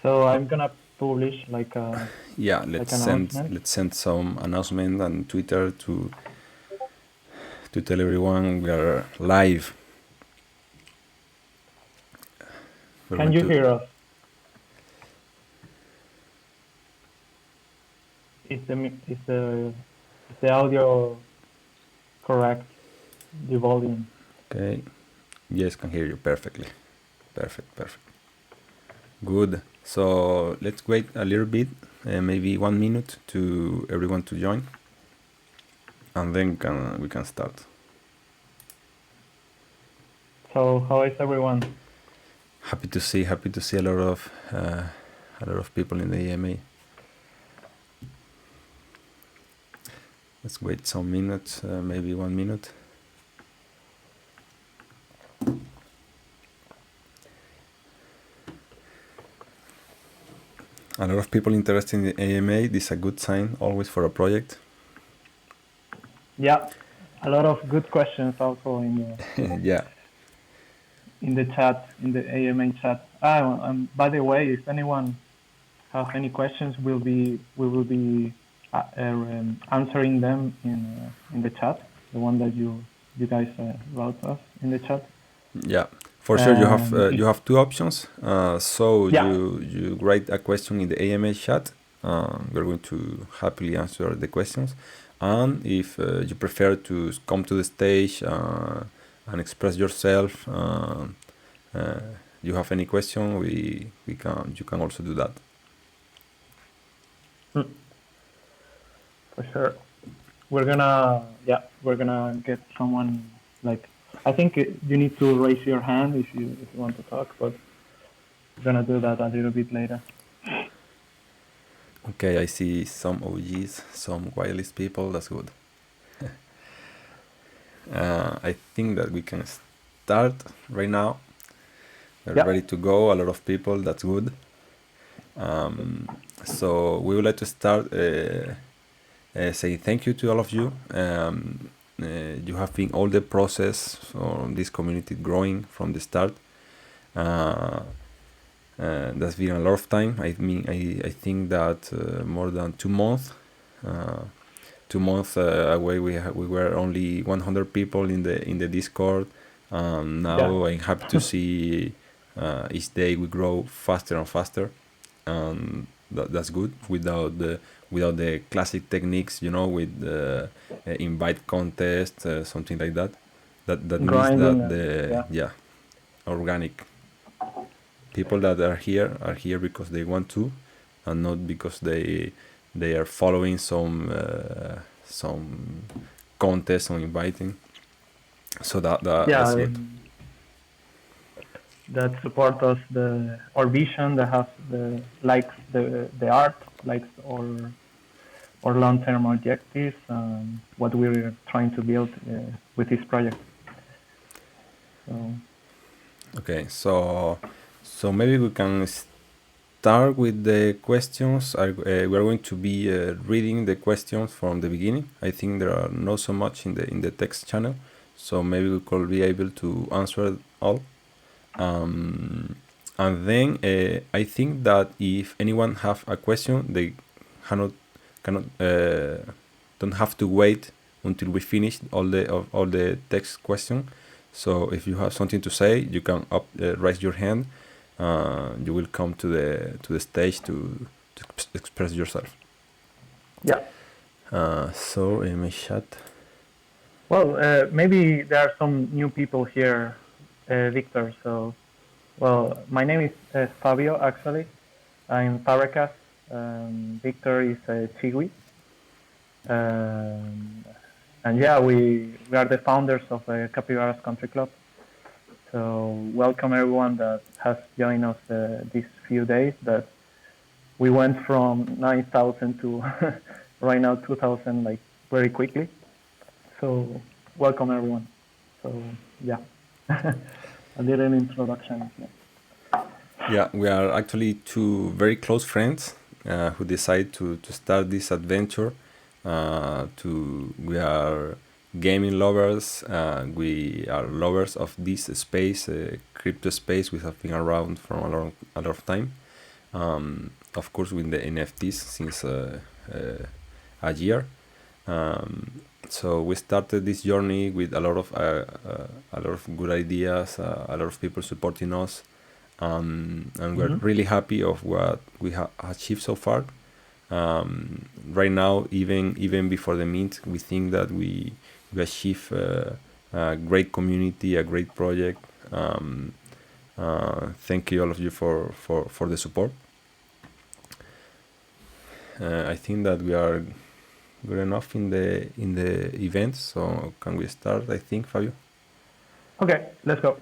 So I'm gonna publish like Yeah, like announcement. let's send some announcement on Twitter to tell everyone we are live. We're Can going you to hear us? Is the audio correct? The volume. okay. Yes, can hear you perfectly. Perfect. Good. So let's wait a little bit, maybe 1 minute to everyone to join, and then we can start. So how is everyone? Happy to see a lot of people in the EMA. Let's wait some minutes, maybe 1 minute. A lot of people interested in the AMA. This is a good sign always for a project. Yeah, a lot of good questions also Yeah. in the chat, in the AMA chat. By the way, if anyone have any questions, we will be answering them in the chat, the one that you guys wrote us in the chat. Yeah. For sure, If, you have two options. So yeah, you write a question in the AMA chat. We're going to happily answer the questions. And if you prefer to come to the stage and express yourself, you have any question, you can also do that. for sure. We're gonna get someone like, I think you need to raise your hand if you want to talk, but we're gonna do that a little bit later. Okay, I see some OGs, some wireless people. That's good. I think that we can start right now. We're ready to go. A lot of people. That's good. So we would like to start saying thank you to all of you. You have been all the process for this community growing from the start. That's been a lot of time. I mean, I think that more than 2 months. 2 months away, we were only 100 people in the Discord. Now I'm happy to see each day we grow faster and faster. That's good without the classic techniques, with invite contest, something like that. That means Grinding that organic people that are here because they want to, and not because they are following some contest or inviting. So that's good. That support us our vision, that has likes the art, likes our long-term objectives, what we're trying to build with this project. Okay, so maybe we can start with the questions. We're going to be reading the questions from the beginning. I think there are not so much in the text channel, so maybe we could be able to answer all. And then I think that if anyone have a question, they cannot don't have to wait until we finish all the text question. So if you have something to say, you can raise your hand. You will come to the stage to express yourself. Yeah. So in my chat. Well, maybe there are some new people here, Victor. So, well, my name is Fabio. Actually, I'm Paracas. Victor is Chigui. And yeah, we are the founders of the Capybaras Country Club. So welcome everyone that has joined us these few days. That we went from 9,000 to right now 2,000, like very quickly. So welcome everyone. So yeah, a little introduction. Yeah, we are actually two very close friends who decide to start this adventure. We are gaming lovers. We are lovers of this space, crypto space. We have been around for a lot of time. of course with the NFTs since a year. So we started this journey with a lot of good ideas, a lot of people supporting us, and we're really happy of what we have achieved so far. Right now, even before the mint, we think that we achieve a great community, a great project. Thank you all of you for the support. I think that we are good enough in the event, so can we start? I think, Fabio. Okay, let's go.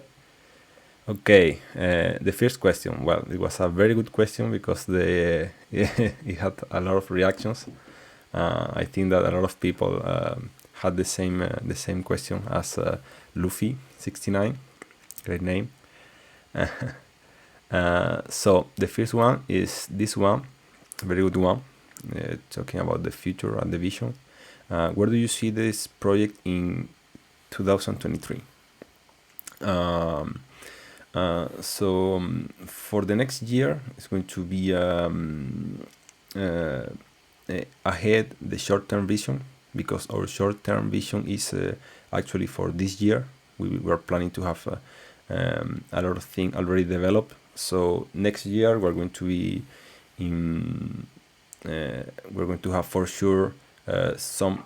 Okay, the first question. Well, it was a very good question because it had a lot of reactions. I think that a lot of people had the same question as Luffy69. Great name. So the first one is this one, very good one, talking about the future and the vision. Where do you see this project in 2023? For the next year, it's going to be ahead the short-term vision, because our short-term vision is actually for this year. We were planning to have a lot of things already developed. So next year we're going to be we're going to have for sure a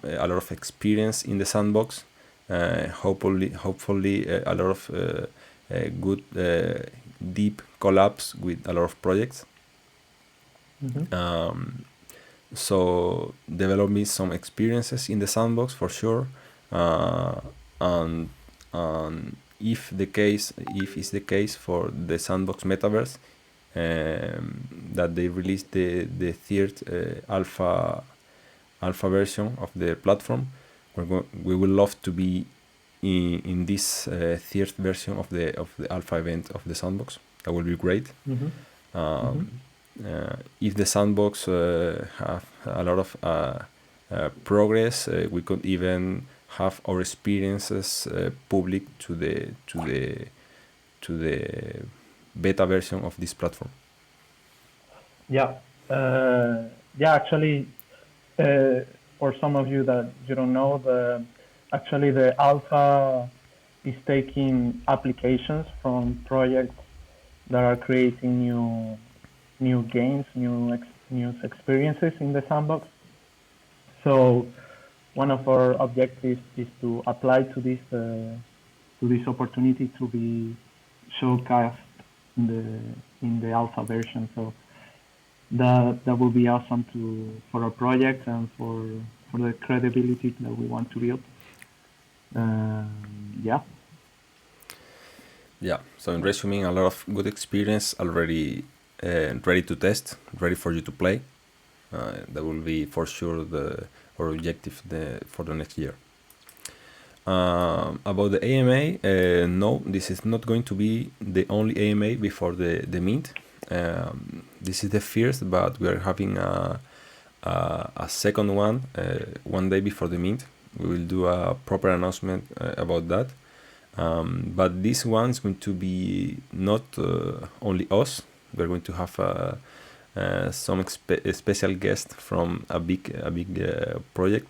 lot of experience in the sandbox. Hopefully a lot of good deep collabs with a lot of projects. So developing some experiences in the sandbox for sure, and if it's the case for the Sandbox Metaverse, that they released the third alpha version of the platform, we would love to be in this third version of the alpha event of the sandbox. That will be great. If the sandbox have a lot of progress, we could even have our experiences public to the beta version of this platform. Yeah, actually, for some of you that you don't know, the alpha is taking applications from projects that are creating new games, new experiences in the sandbox. So one of our objectives is to apply to this opportunity to be showcased in the alpha version. So that will be awesome for our project and for the credibility that we want to build. Yeah. So in resuming, a lot of good experience already ready to test, ready for you to play. That will be for sure our objective for the next year. About the AMA, no, this is not going to be the only AMA before the mint. This is the first, but we are having a second one day before the mint. We will do a proper announcement about that. But this one is going to be not only us. We're going to have some special guest from a big project.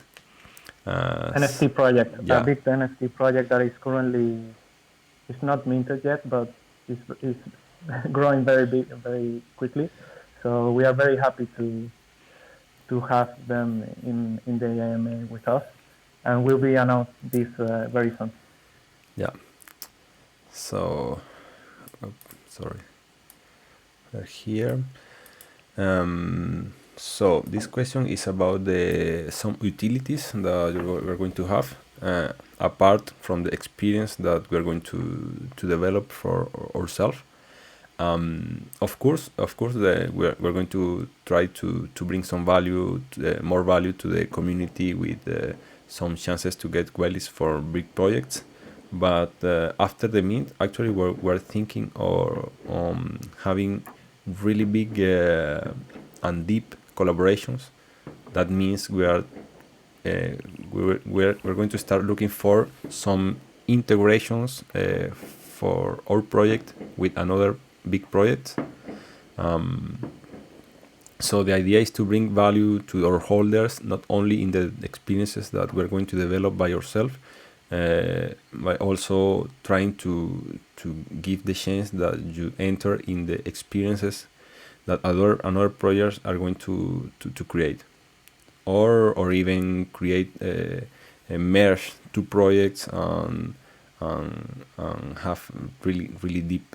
NFT project, a big NFT project that is currently, it's not minted yet, but it's growing very big, very quickly. So we are very happy to have them in the AMA with us, and we'll be announced this very soon. Yeah. So, sorry. We're here. So this question is about some utilities that we're going to have apart from the experience that we're going to develop for ourselves. Of course, we're going to try to bring some value, more value to the community with some chances to get qualities for big projects. But after the mint, actually, we're thinking on having really big and deep collaborations. That means we're going to start looking for some integrations for our project with another big project. So the idea is to bring value to our holders, not only in the experiences that we're going to develop by ourselves, but also trying to give the chance that you enter in the experiences that other another projects are going to create, or even create a merge two projects and have really deep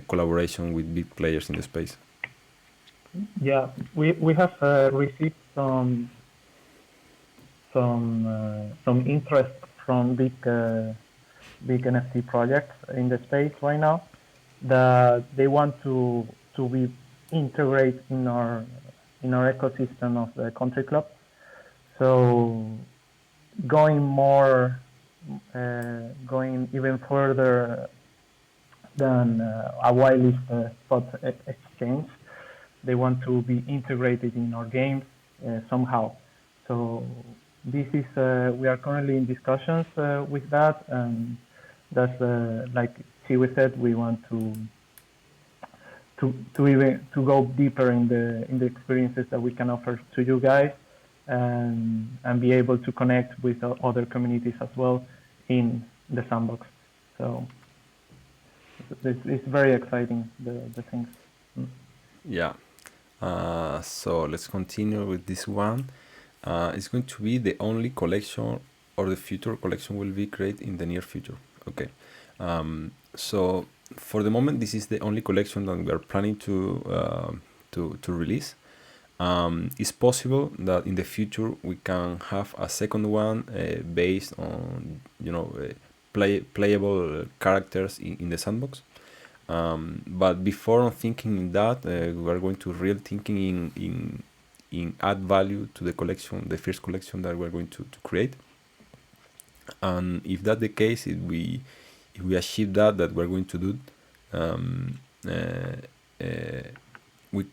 collaboration with big players in the space. Yeah, we have received some interest from big NFT projects in the space right now that they want to be integrate in our ecosystem of the country club. So going more going even further than a whitelist spot exchange, they want to be integrated in our games somehow. So this is we are currently in discussions with that, and that's like Chiwe said, we want to go deeper in the experiences that we can offer to you guys, and be able to connect with other communities as well in the sandbox. So it's very exciting, the things. Yeah. So let's continue with this one. It's going to be the only collection, or the future collection will be created in the near future. Okay. So for the moment, this is the only collection that we are planning to release. It's possible that in the future we can have a second one based on playable characters in the sandbox. But before thinking in that, we are going to real thinking in add value to the collection, the first collection that we're going to create. And if that's the case, if we achieve that we're going to do, we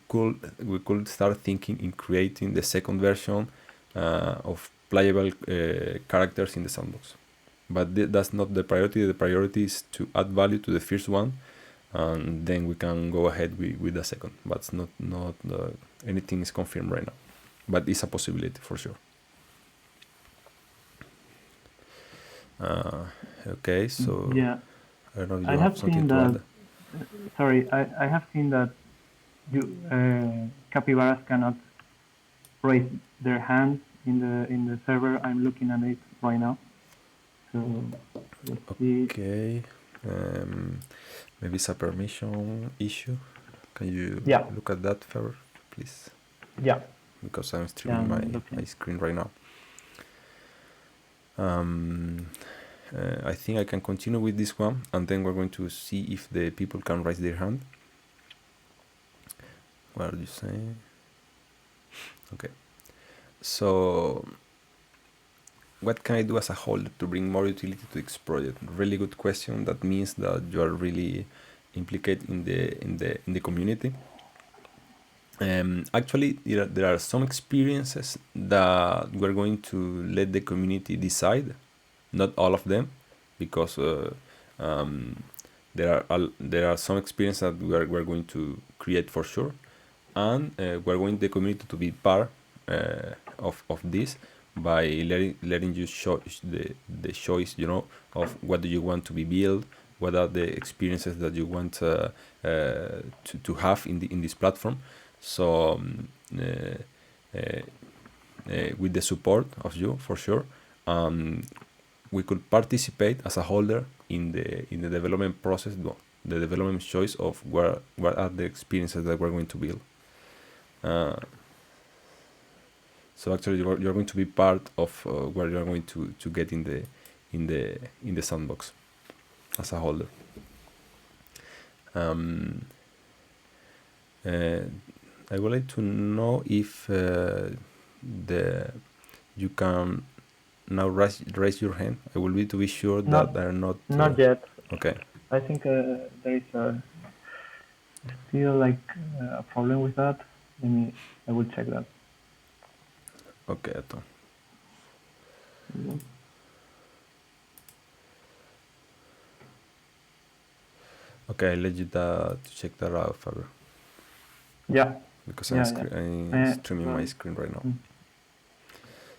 could start thinking in creating the second version of playable characters in the sandbox. But that's not the priority. The priority is to add value to the first one, and then we can go ahead with the second. But it's not anything is confirmed right now, but it's a possibility for sure. Okay, so Yeah, I don't know if you I have have something seen to that. add. Sorry, I have seen that you capybaras cannot raise their hand in the server. I'm looking at it right now. So let's see. Okay, maybe it's a permission issue. Can you Yeah, look at that favor, please? yeah, Because I'm yeah. streaming I'm my looking. screen right now. I think I can continue with this one, and then we're going to see if the people can raise their hand. What are you saying? Okay. So, what can I do as a holder to bring more utility to this project? Really good question. That means that you are really implicated in the community. Actually, there are some experiences that we're going to let the community decide. Not all of them, because there are some experiences that we're going to create for sure, and we're going the community to be part of this by letting you show the choice, of what do you want to be built, what are the experiences that you want to have in this platform. So with the support of you for sure, we could participate as a holder in the development process, the development choice of what are the experiences that we're going to build. So actually, you're going to be part of where you're going to get in the sandbox as a holder. I would like to know if you can now raise your hand. I will be to be sure that Not they're not. not yet. Okay. I think there is still like a problem with that. I will check that. Okay, Ato. Okay, I'll let you to check that out, Fabio. Yeah. because Yeah, I'm yeah. streaming my screen right now. Mm.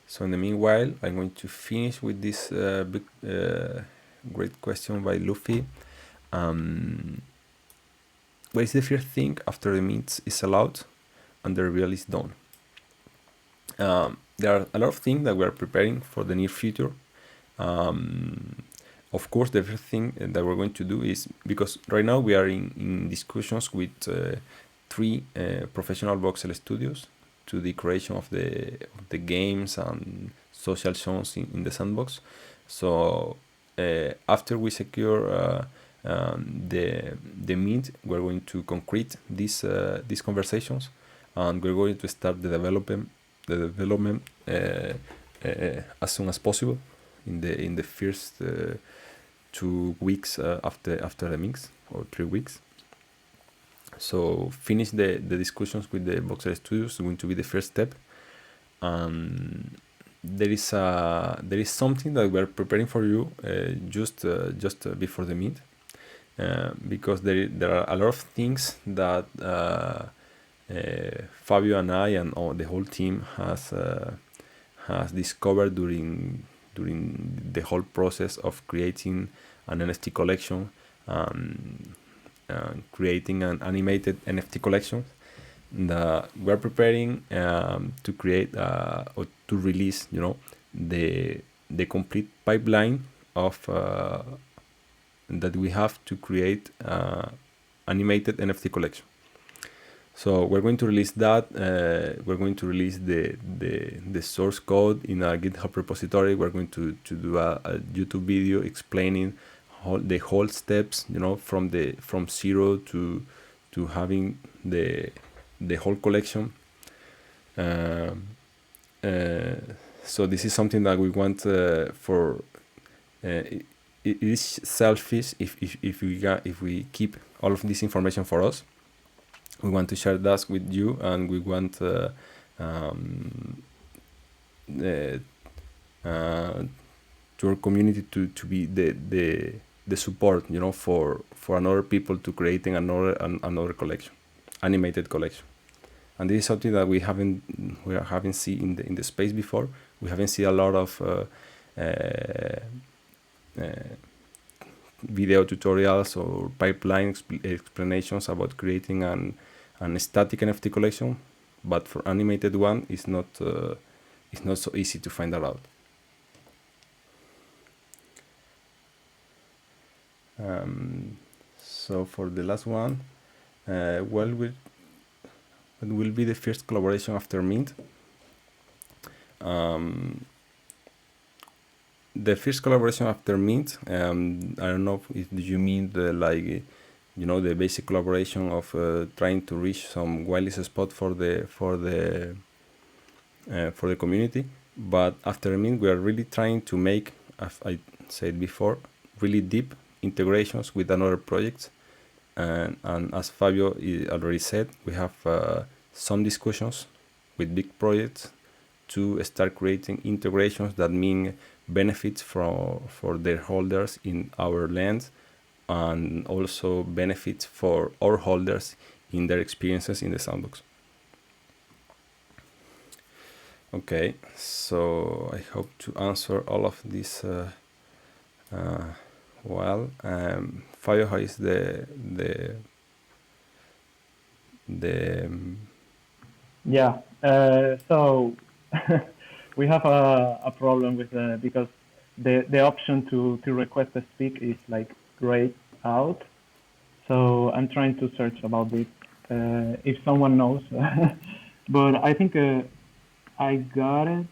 So in the meanwhile, I'm going to finish with this big, great question by Luffy. What is the first thing after the mint is allowed and the reveal is done? There are a lot of things that we are preparing for the near future. Of course, the first thing that we're going to do is, because right now we are in discussions with 3 professional voxel studios to the creation of the games and social zones in the sandbox. So after we secure the mint, we're going to concrete these conversations, and we're going to start the development as soon as possible in the first 2 weeks after the mix, or 3 weeks. So finish the discussions with the voxel studios is going to be the first step. There is something that we're preparing for you just before the meet, because there are a lot of things that Fabio and I and the whole team has discovered during the whole process of creating an NFT collection, creating an animated NFT collection. We're preparing to create or to release, the complete pipeline of that we have to create animated NFT collection. So we're going to release that. We're going to release the source code in a GitHub repository. We're going to do a YouTube video explaining the whole steps, from zero to having the whole collection. So this is something that we want for. It is selfish if we keep all of this information for us. We want to share that with you, and we want to our community to be the support, for another people to creating another collection, animated collection. And this is something that we haven't seen in the space before. We haven't seen a lot of video tutorials or pipeline explanations about creating an static NFT collection, but for animated one, it's not so easy to find that out. So for the last one, what will be the first collaboration after mint? The first collaboration after mint, I don't know if you mean the basic collaboration of trying to reach some wireless spot for the community. But after mint, we are really trying to make, as I said before, really deep integrations with another projects. And as Fabio already said, we have some discussions with big projects to start creating integrations that mean benefits for their holders in our lands, and also benefits for our holders in their experiences in the sandbox. Okay, so I hope to answer all of this well. Fabio, how is the Yeah. So we have a problem with because the option to request a speak is like grayed out. So I'm trying to search about this. If someone knows, but I think I got it.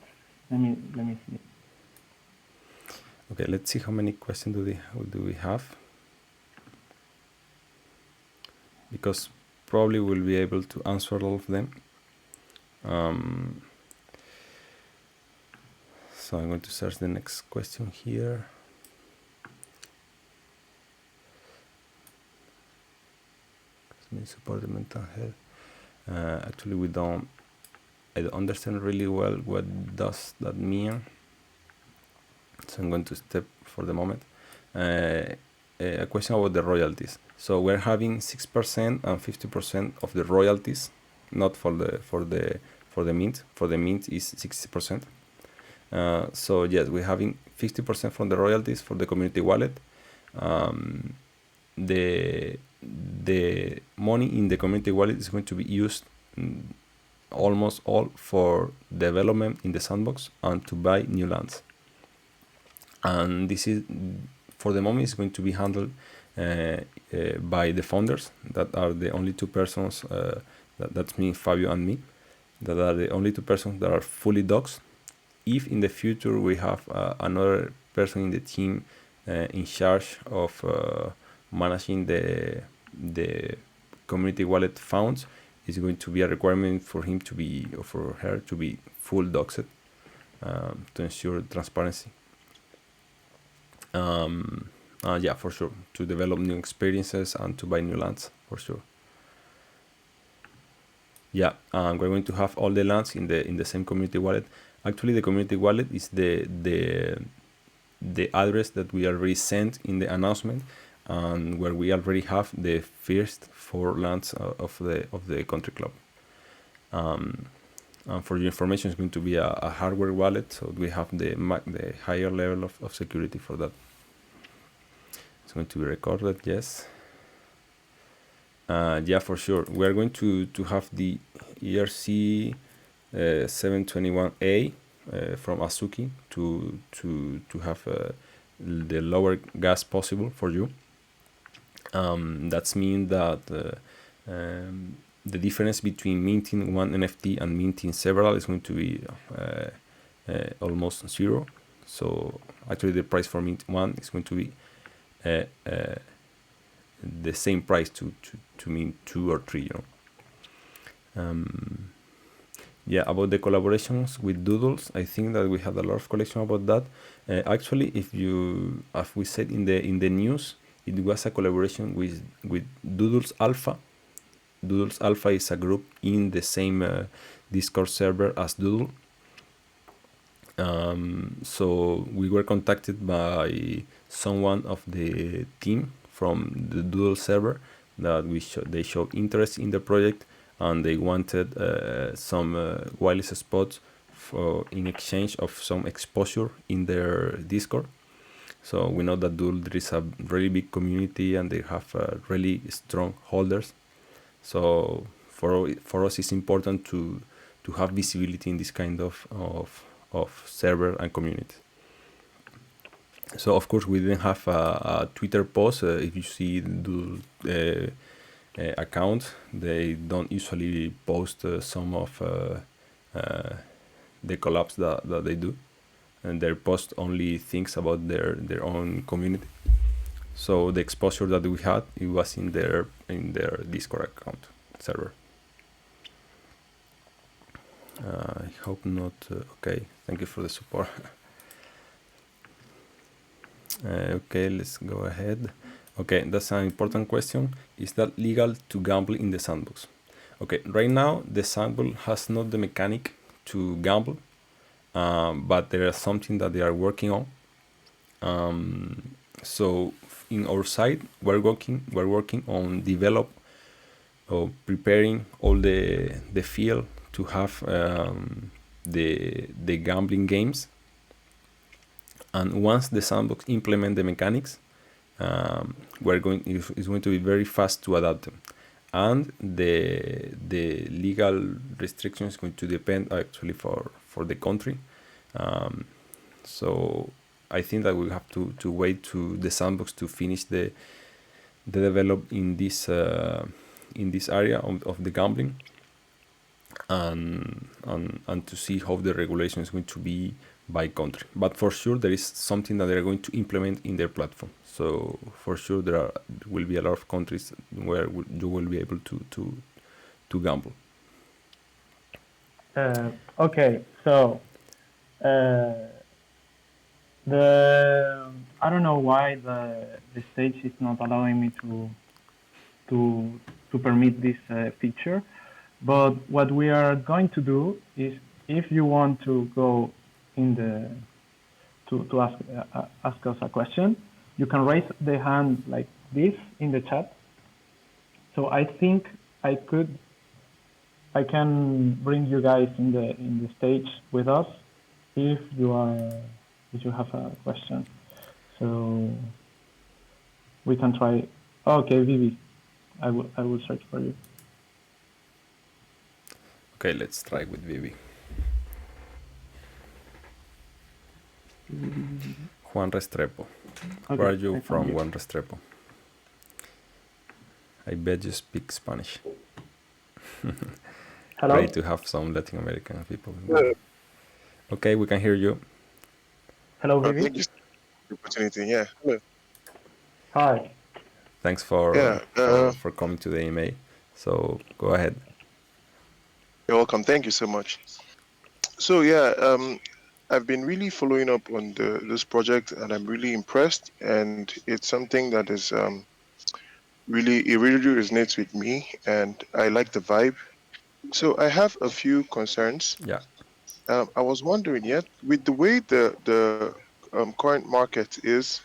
Let me see. Okay, let's see how many questions do we have, because probably we'll be able to answer all of them. So I'm going to search the next question here. Support the mental health. Actually, I don't understand really well what does that mean. So I'm going to step for the moment. A question about the royalties. So we're having 6% and 50% of the royalties not for the mint. For the mint is 60%. So yes, we're having 50% from the royalties for the community wallet. The money in the community wallet is going to be used almost all for development in the sandbox and to buy new lands. And this is, for the moment, is going to be handled by the founders. That are the only two persons. That's me, Fabio, and me. That are the only two persons that are fully doxed. If in the future we have another person in the team in charge of managing the community wallet funds, it's going to be a requirement for him to be, or for her to be, full doxed to ensure transparency. Yeah, for sure, to develop new experiences and to buy new lands, for sure. Yeah, we're going to have all the lands in the same community wallet. Actually, the community wallet is the address that we already sent in the announcement, and where we already have the first 4 lands of the country club. And for your information, it's going to be a hardware wallet, so we have the higher level of security for that. It's going to be recorded, yes. Yeah, for sure. We are going to have the ERC 721A from Azuki to have the lower gas possible for you. That's mean that the difference between minting one NFT and minting several is going to be almost zero. So actually the price for mint one is going to be the same price to mint 2 or 3, Yeah, about the collaborations with Doodles, I think that we had a lot of collection about that. Actually, as we said in the news, it was a collaboration with Doodles Alpha. Doodles Alpha is a group in the same Discord server as Doodle. So we were contacted by someone of the team from the Doodle server that they showed interest in the project, and they wanted some wireless spots in exchange of some exposure in their Discord. So we know that Doodle, there is a really big community and they have really strong holders. So for us, it's important to have visibility in this kind of server and community. So of course we didn't have a Twitter post. If you see Doodle account, they don't usually post some of the collabs that they do, and they post only things about their own community. So the exposure that we had, it was in their Discord account server. I hope not. Okay, thank you for the support. Okay, let's go ahead. Okay, that's an important question. Is that legal to gamble in the sandbox? Okay, right now the sandbox has not the mechanic to gamble, but there is something that they are working on. So in our side, we're working on develop or preparing all the field to have the gambling games. And once the sandbox implement the mechanics, it's going to be very fast to adapt them. And the legal restriction is going to depend actually for the country. So I think that we have to wait to the sandbox to finish the develop in this area of the gambling, and to see how the regulation is going to be by country. But for sure there is something that they're going to implement in their platform. So for sure there will be a lot of countries where you will be able to gamble. Okay, so I don't know why the stage is not allowing me to permit this feature, but what we are going to do is, if you want to go in to ask us a question, you can raise the hand like this in the chat. So I think I could I can bring you guys in the stage with us if you have a question. So we can try. Okay, Vivi, I will search for you. Okay, let's try with Vivi. Juan Restrepo. Okay, Where are you I found from, you. Juan Restrepo? I bet you speak Spanish. Hello. Great to have some Latin American people. Okay, we can hear you. Hello, Vivi. Thank you for the opportunity. Yeah. Hello. Hi. Thanks for Yeah. for coming to the EMA. So go ahead. You're welcome. Thank you so much. So yeah, I've been really following up on this project, and I'm really impressed. And it's something that is it really resonates with me, and I like the vibe. So I have a few concerns. Yeah. I was wondering, yeah, with the way the current market is,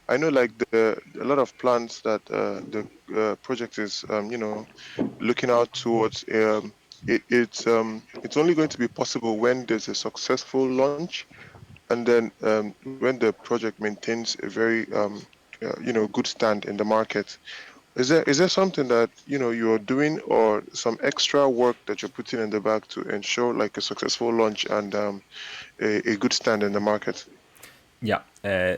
I know like a lot of plans that the project is looking out towards. It's only going to be possible when there's a successful launch, and then when the project maintains a very good stand in the market. Is there something that you're doing, or some extra work that you're putting in the back to ensure like a successful launch and a good stand in the market? Yeah.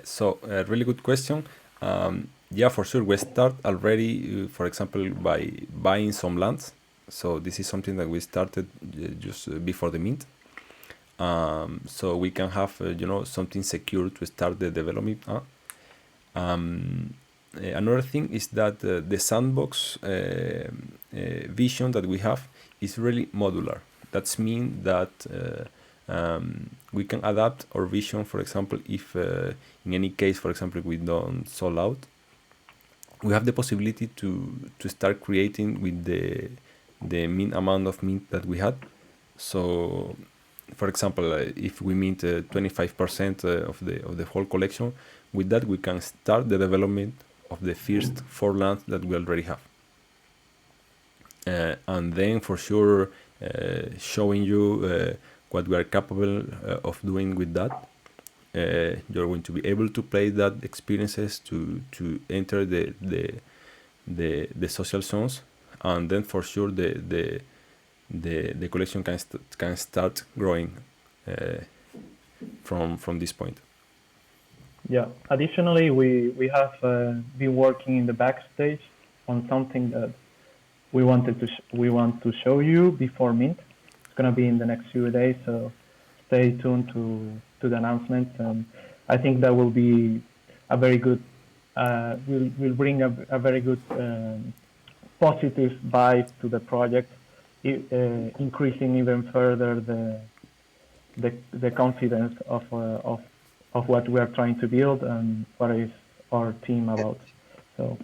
So really good question. Yeah, for sure. We start already, for example, by buying some lands. So this is something that we started just before the mint. So we can have something secure to start the development. Another thing is that the sandbox vision that we have is really modular. That means that we can adapt our vision. For example, if in any case, for example, we don't sold out, we have the possibility to start creating with the min amount of mint that we had. So, for example, if we mint 25% of the whole collection, with that we can start the development of the first 4 lands that we already have. And then for sure showing you what we are capable of doing with that. You're going to be able to play that experiences to enter the social zones, and then for sure the collection can start growing from this point. Yeah. Additionally, we have been working in the backstage on something that we want to show you before mint. It's gonna be in the next few days, so stay tuned to the announcement. I think that will be a very good. Will bring a very good positive vibe to the project, increasing even further the confidence of what we are trying to build and what is our team about. So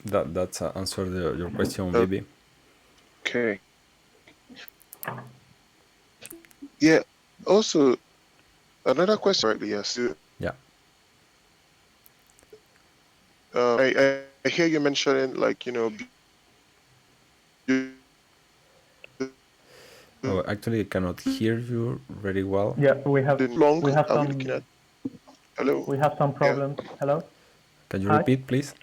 That's answer your question, Vivi. Okay. Yeah. Also, another question. Right? Yes. Yeah. I hear you mentioning like Oh, actually, I cannot hear you very well. yeah, we have long we have are we some looking at? Hello. we have some Yeah. problems. Hello. Can you Hi. repeat, please?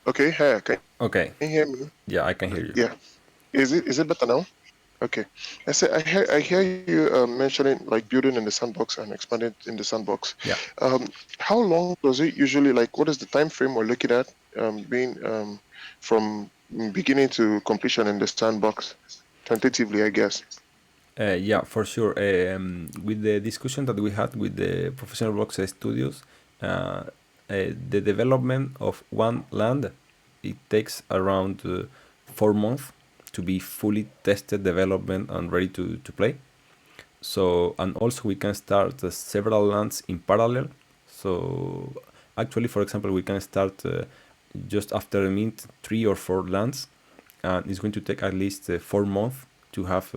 Okay. Hey, can Okay. you hear me? Yeah, I can hear you. Yeah. Is it better now? Okay. I hear you mentioning like building in the sandbox and expanding in the sandbox. Yeah. How long does it usually, like, what is the time frame we're looking at being from beginning to completion in the sandbox? Tentatively, I guess. Yeah, for sure. With the discussion that we had with the professional box studios, the development of one land, it takes around 4 months to be fully tested, development, and ready to play. So, and also we can start several lands in parallel. So, actually, for example, we can start just after a mint 3 or 4 lands, and it's going to take at least 4 months to have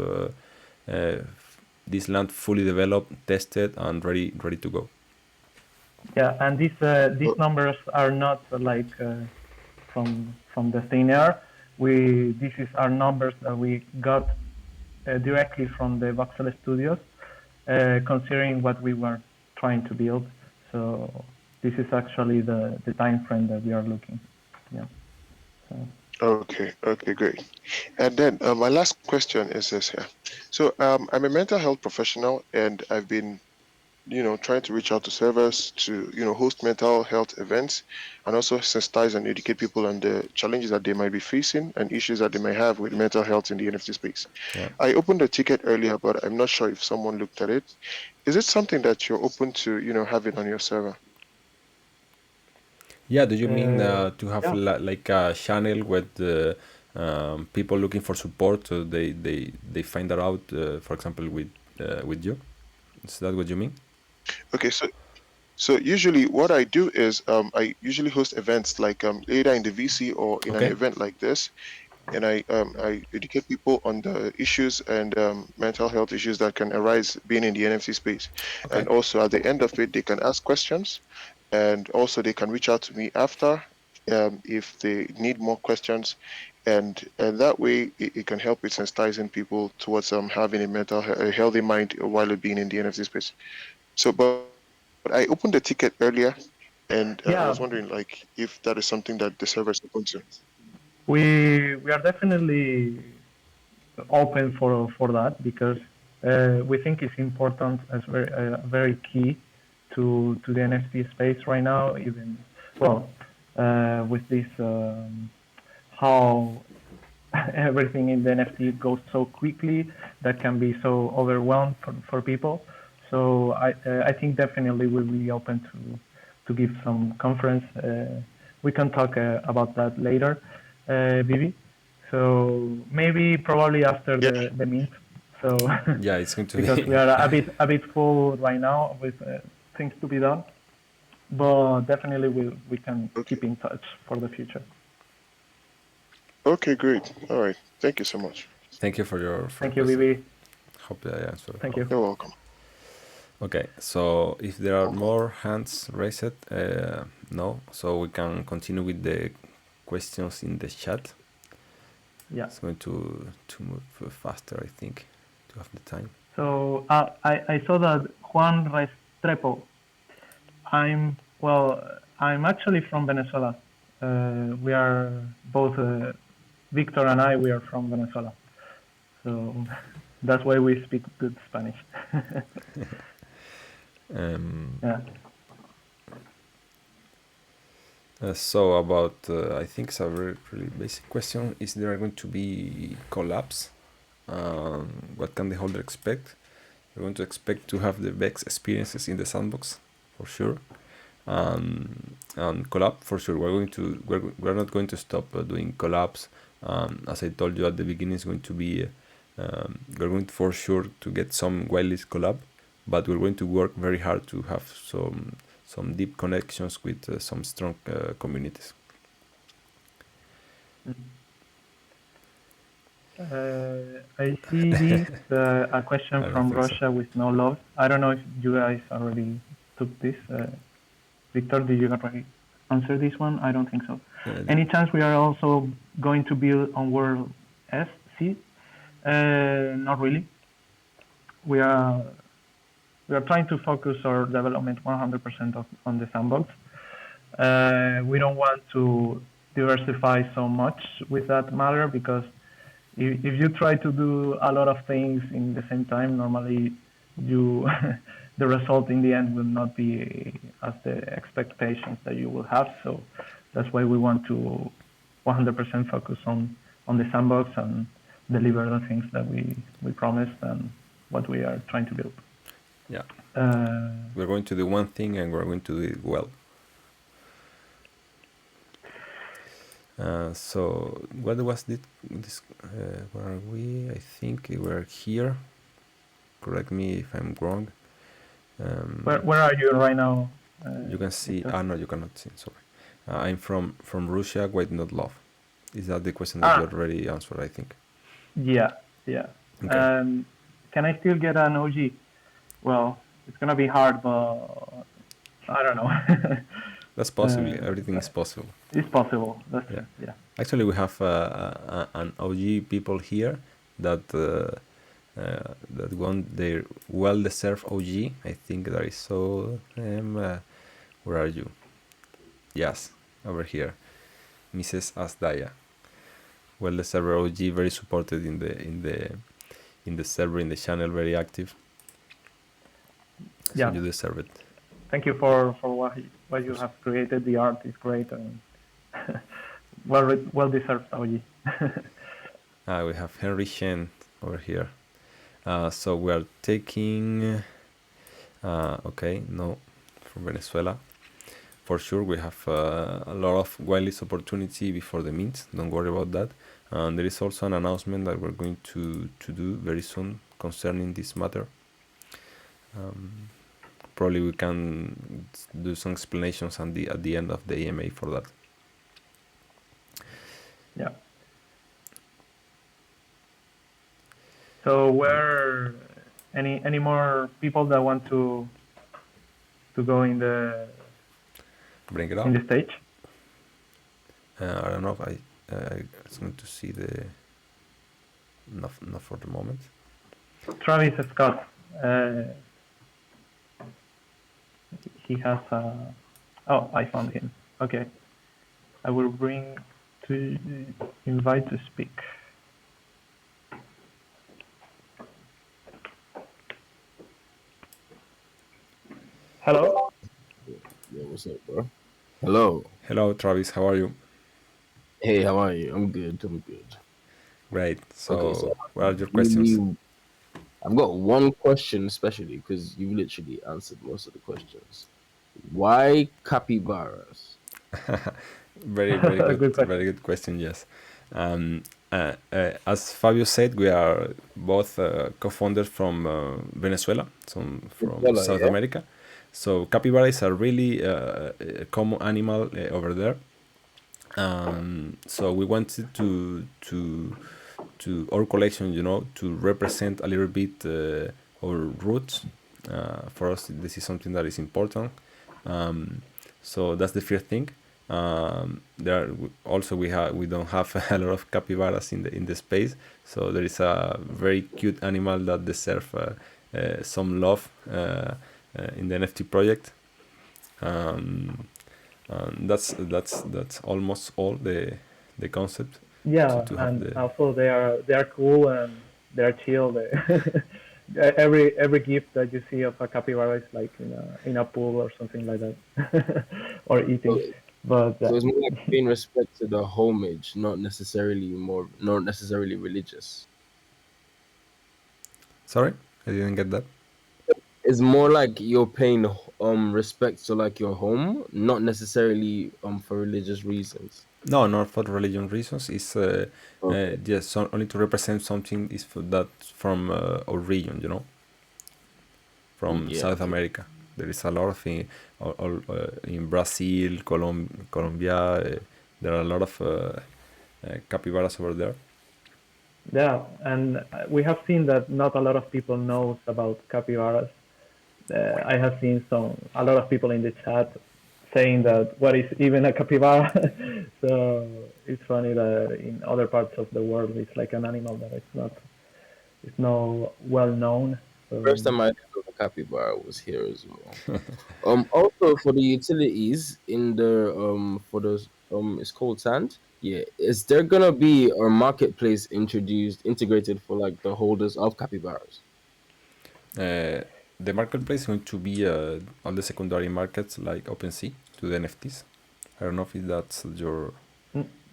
this land fully developed, tested, and ready to go. Yeah, and these numbers are not from the thin air. This is our numbers that we got directly from the Voxel Studios, considering what we were trying to build. So this is actually the time frame that we are looking. Yeah. So. Okay, great. And then my last question is this here. So I'm a mental health professional, and I've been, trying to reach out to servers to, host mental health events, and also sensitize and educate people on the challenges that they might be facing and issues that they may have with mental health in the NFT space. Yeah. I opened a ticket earlier, but I'm not sure if someone looked at it. Is it something that you're open to, having on your server? Yeah, do you mean to have Yeah. like a channel where the people looking for support, they find that out, for example, with you? Is that what you mean? Okay, so usually what I do is I usually host events like either in the VC or in an Okay. event like this, and I educate people on the issues and mental health issues that can arise being in the NFT space. Okay. And also at the end of it, they can ask questions, and also they can reach out to me after if they need more questions. And that way it can help with sensitizing people towards having a healthy mind while being in the NFT space. So, but I opened the ticket earlier, and I Yeah. was wondering like if that is something that the server is open to. We are definitely open for that because we think it's important as very key to the NFT space right now. Even with this how everything in the NFT goes so quickly that can be so overwhelmed for people. So I think definitely we'll be open to give some conference. We can talk about that later, Vivi. So maybe probably after Yeah. the mint. So Yeah, it's going to because we be. are a bit full right now with things to be done, but definitely we can Okay. keep in touch for the future. Okay, great. All right. Thank you so much. Thank you for your Thank you, question. Vivi. Hope I answered. Thank you. You're welcome. Okay, so if there are Welcome. more hands raised, no, so we can continue with the questions in the chat. Yeah. It's going to move faster, I think, to have the time. So I saw that Juan Restrepo. I'm actually from Venezuela. We are both Victor and I. We are from Venezuela, so that's why we speak good Spanish. Yeah. So about, I think it's a very really basic question. Is there going to be collabs? What can the holder expect? We're going to expect to have the best experiences in the sandbox, for sure. And collab, for sure. We're not going to stop doing collabs. As I told you at the beginning, it's going to be we're going to, for sure to get some whitelist collab, but we're going to work very hard to have some deep connections with some strong communities. I see this a question I don't from think so. Russia with no love. I don't know if you guys already took this. Victor, did you already answer this one? I don't think so. Any chance we are also going to build on World SC? Not really. We are trying to focus our development 100% on the sandbox. We don't want to diversify so much with that matter because if you try to do a lot of things in the same time, normally you the result in the end will not be as the expectations that you will have. So that's why we want to 100% focus on the sandbox and deliver the things that we promised and what we are trying to build. Yeah. We're going to do one thing and we're going to do it well. So what was this? Where are we? I think we're here. Correct me if I'm wrong. Where are you right now? You can see. Victor? No, you cannot see. Sorry. I'm from Russia. White not love. Is that the question that you already answered? I think. Yeah. Okay. can I still get an OG? Well, it's gonna be hard, but I don't know. That's possible. Everything is possible. It's possible. That's Yeah. true. Yeah. Actually, we have an OG people here that that want their well-deserved OG. I think that is so. Where are you? Yes, over here, Mrs. Asdaya. Well-deserved OG, very supported in the server, in the channel, very active. So Yeah. you deserve it. Thank you for what you have created. The art is great and well deserved, OG. We have Henry Shen over here. So we are taking. Okay, no, from Venezuela. For sure, we have a lot of whitelist opportunity before the mint. Don't worry about that. There is also an announcement that we're going to do very soon concerning this matter. Probably we can do some explanations at the end of the EMA for that. Yeah. So where any more people that want to go in the Bring it up. in the stage? I don't know if I it's going to see the not for the moment. Travis Scott. He has oh, I found him. Okay. I will bring to invite to speak. Hello. Yeah, what's up, bro? Hello. Hello, Travis. How are you? Hey, how are you? I'm good. I'm good. Great. So, Okay, so what are your questions? I've got one question, especially because you literally answered most of the questions. Why capybaras? Very good, Good question. very good question. Yes. As Fabio said, we are both co-founders from Venezuela, from Venezuela, South yeah? America. So capybara is a really common animal over there. So we wanted to our collection, to represent a little bit our roots. For us, this is something that is important. So that's the first thing. There also we don't have a lot of capybaras in the space, so there is a very cute animal that deserves some love in the NFT project. That's almost all the concept. Yeah, to have and the also they are cool and they're chill. Every gift that you see of a capybara is like in a pool or something like that, or eating. So, But so it's more like paying respect to the homage, not necessarily religious. Sorry, I didn't get that. It's more like you're paying respect to like your home, not necessarily for religious reasons. No, not for religion reasons. It's Okay. just only to represent something is for that from our region, from Yeah. South America. There is a lot of in Brazil, Colombia. There are a lot of capybaras over there. yeah, and we have seen that not a lot of people knows about capybaras. I have seen a lot of people in the chat saying that what is even a capybara. So it's funny that in other parts of the world it's like an animal that it's not well known. So First time I heard of a capybara was here as well. Also for the utilities in the for those it's called Sand. Yeah, is there gonna be a marketplace integrated for like the holders of capybaras? The marketplace is going to be all the secondary markets like OpenSea to the NFTs. I don't know if that's your.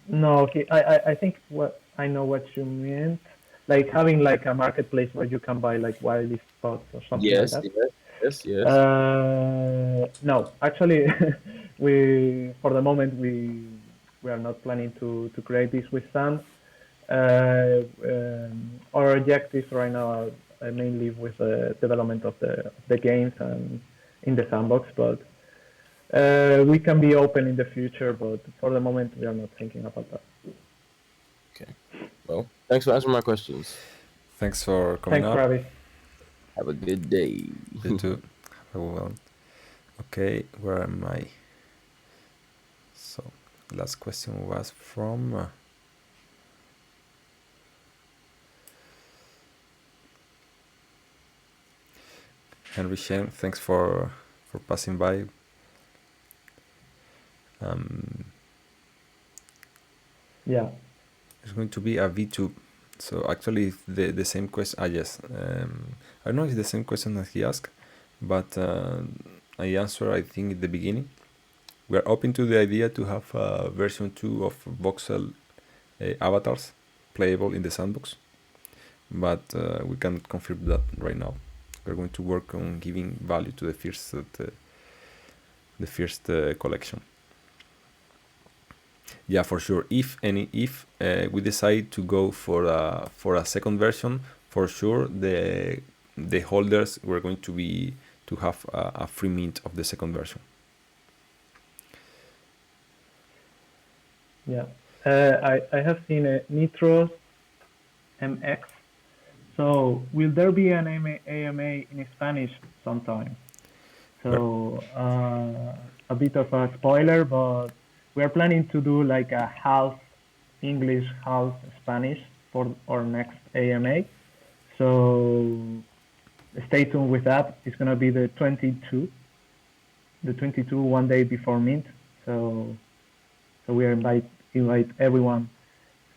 no, okay. I think what I know what you meant, like having like a marketplace where you can buy like wildlife spots or something like Yes, that. yes. No, actually, we for the moment we are not planning to create this with Sand. Our objectives right now are mainly with the development of the games and in the sandbox, but we can be open in the future. But for the moment, we are not thinking about that. Okay. Well, thanks for answering my questions. Thanks for coming Thanks, up. Travis. Have a good day. You too. Well, okay, where am I? So, last question was from Henry Shen. Thanks for passing by. Yeah. It's going to be a V2. So actually, the same question. Yes. I don't know if it's the same question that he asked, but I answered, I think, at the beginning. We are open to the idea to have a version 2 of voxel avatars playable in the sandbox, but we can't confirm that right now. We're going to work on giving value to the first collection. Yeah, for sure. If we decide to go for a second version, for sure the holders were going to have a free mint of the second version. Yeah. I have seen a Nitros MX. So will there be an AMA in Spanish sometime? So a bit of a spoiler, but we are planning to do like a half English, half Spanish for our next AMA. So stay tuned with that. It's gonna be the 22, 1 day before Mint. So we invite everyone,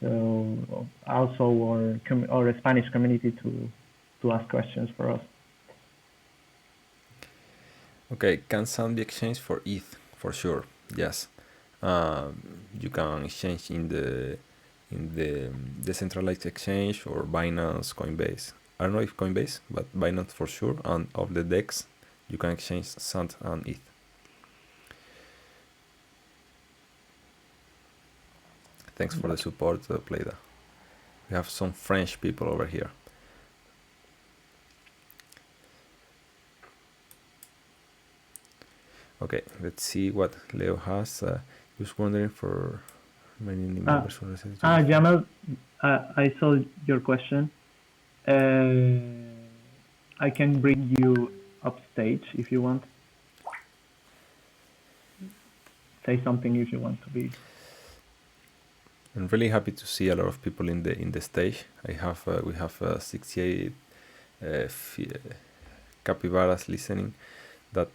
so also our Spanish community to ask questions for us. Okay, can Sound be exchanged for ETH? For sure, yes. You can exchange in the decentralized exchange or Binance, Coinbase. I don't know if Coinbase, but Binance for sure. And of the DEX, you can exchange Sand and ETH. Thanks for the support, Playda. We have some French people over here. Okay, let's see what Leo has. Just wondering for many members. Jamal, I saw your question. I can bring you upstage if you want. Say something if you want to be. I'm really happy to see a lot of people in the stage. We have 68 capybaras listening. That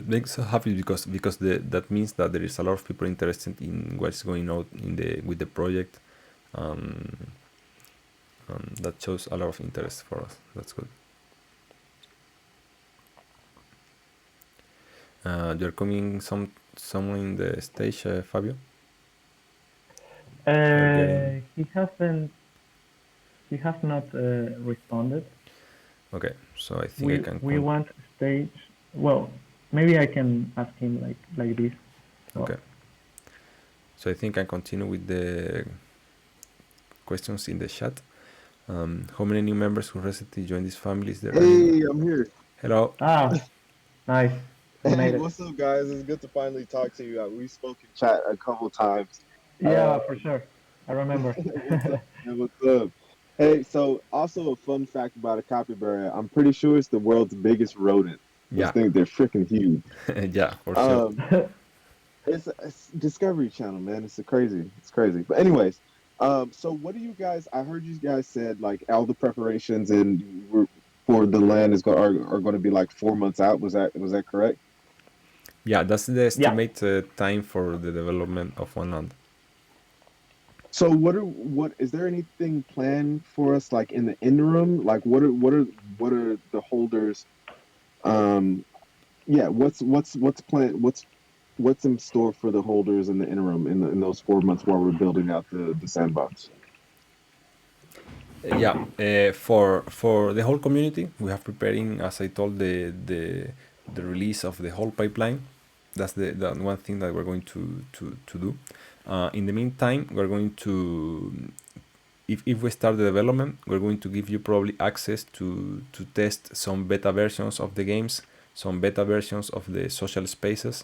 makes us happy because that means that there is a lot of people interested in what's going on with the project. That shows a lot of interest for us. That's good. You're coming someone in the stage, Fabio? He has not responded. Okay, so I think we want stage. Well, maybe I can ask him like this. So. Okay. So I think I continue with the questions in the chat. How many new members who recently joined this family is there? Hey, I'm here. Hello. Nice. Hey, what's up, guys? It's good to finally talk to you. We spoke in chat a couple times. Yeah, for sure. I remember. What's up, man? What's up? Hey, so also a fun fact about a capybara. I'm pretty sure it's the world's biggest rodent. Yeah. I think they're freaking huge. Yeah, for sure. It's Discovery Channel, man. It's crazy. But anyways, so what do you guys? I heard you guys said like all the preparations for the land are going to be like 4 months out. Was that correct? Yeah, that's the estimated time for the development of one land. So what is there anything planned for us like in the interim? Like what are the holders? What's planned? What's in store for the holders in the interim in those 4 months while we're building out the sandbox? For the whole community, we have preparing, as I told, the release of the whole pipeline. That's the one thing that we're going to do. In the meantime, we're going to, if we start the development, we're going to give you probably access to test some beta versions of the games, some beta versions of the social spaces.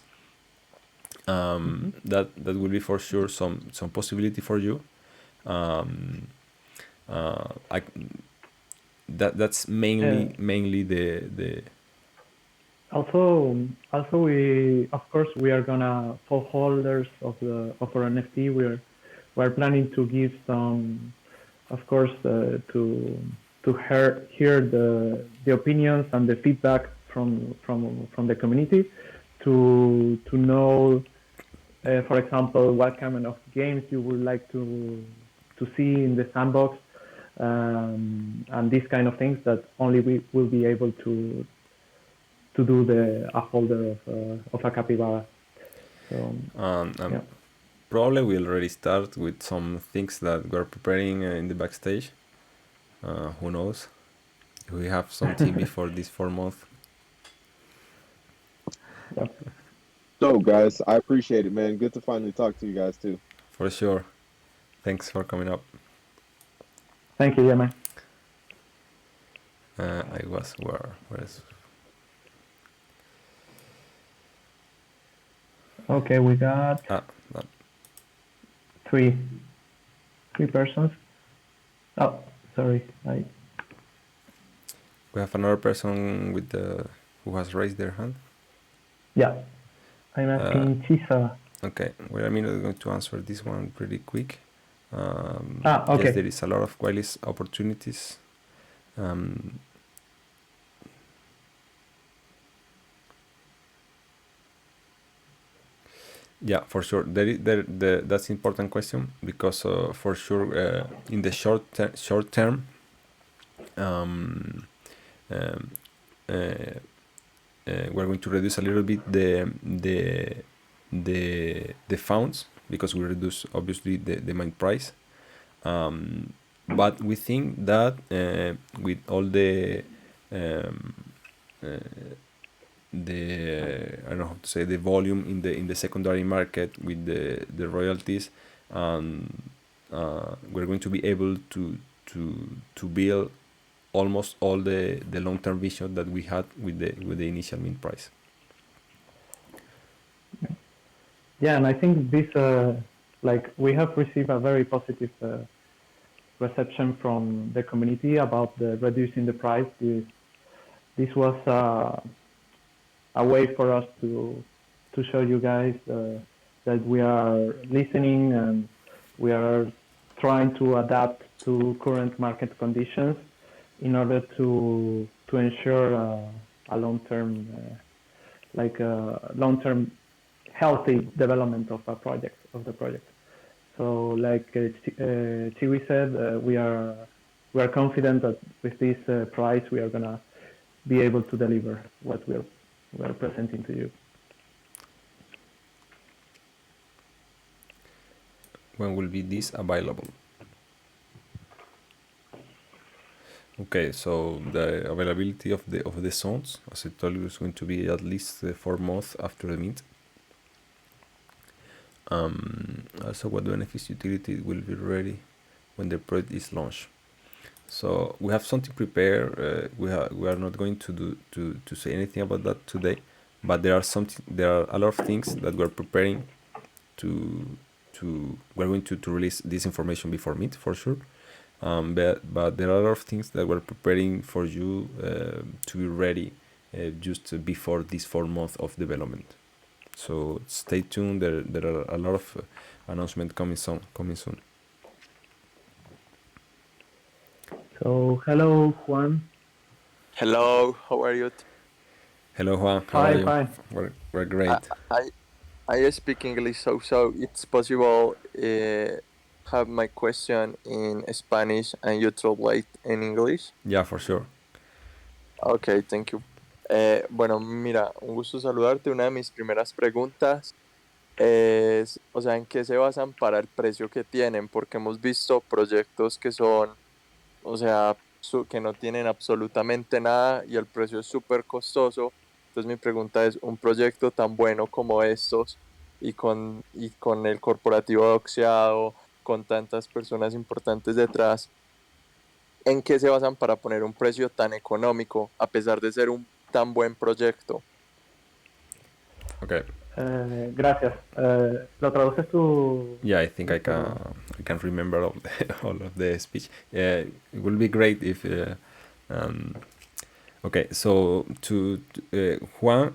That will be for sure some possibility for you. that's mainly the Also, we of course we are gonna for holders of our NFT. We're planning to give some, of course, to hear the opinions and the feedback from the community, to know, for example, what kind of games you would like to see in the sandbox, and these kind of things that only we will be able to do a holder of a capybara. So yeah. probably we'll already start with some things that we're preparing in the backstage. Who knows? We have something before this 4 month. Yeah. So, guys, I appreciate it, man. Good to finally talk to you guys too. For sure. Thanks for coming up. Thank you, yeah, man. I was where is Okay, we got that. three persons. Oh, sorry. We have another person with who has raised their hand. Yeah, I'm asking Chisa. Okay, well, I'm going to answer this one pretty quick. Okay. Yes, there is a lot of wireless opportunities. Yeah, for sure. That's an important question because for sure in the short term, we're going to reduce a little bit the funds because we reduce obviously the mine price. But we think that with all the I don't know how to say, the volume in the secondary market with the royalties, we're going to be able to build almost all the long-term vision that we had with the initial mint price. Yeah, and I think this like we have received a very positive reception from the community about the reducing the price. This was a way for us to show you guys that we are listening and we are trying to adapt to current market conditions in order to ensure a long-term long-term healthy development of the project. So like Chiwi said, we are confident that with this price we are gonna be able to deliver what we're presenting to you. When will be this available? Okay, so the availability of the zones, as I told you, is going to be at least 4 months after the mint. Also, what the NFTs utility will be ready when the project is launched. So we have something prepared. We are not going to say anything about that today, but there are a lot of things that we're preparing we're going to release this information before mint for sure. But there are a lot of things that we're preparing for you to be ready just before this 4 months of development. So stay tuned. There are a lot of announcements coming soon. So hello, Juan. Hello, how are you? Hello, Juan. How are you? Fine. We're great. I speak English, so it's possible have my question in Spanish and you translate in English. Yeah, for sure. Okay, thank you. Bueno, mira, un gusto saludarte. Una de mis primeras preguntas es, o sea, ¿en qué se basan para el precio que tienen? Porque hemos visto proyectos que son, o sea, que no tienen absolutamente nada y el precio es súper costoso. Entonces mi pregunta es, un proyecto tan bueno como estos y con el corporativo doxeado, con tantas personas importantes detrás, ¿en qué se basan para poner un precio tan económico a pesar de ser un tan buen proyecto? Okay. Gracias. ¿Lo traduces tú? Yeah, I think I can remember all of the speech. It will be great if Okay, so Juan,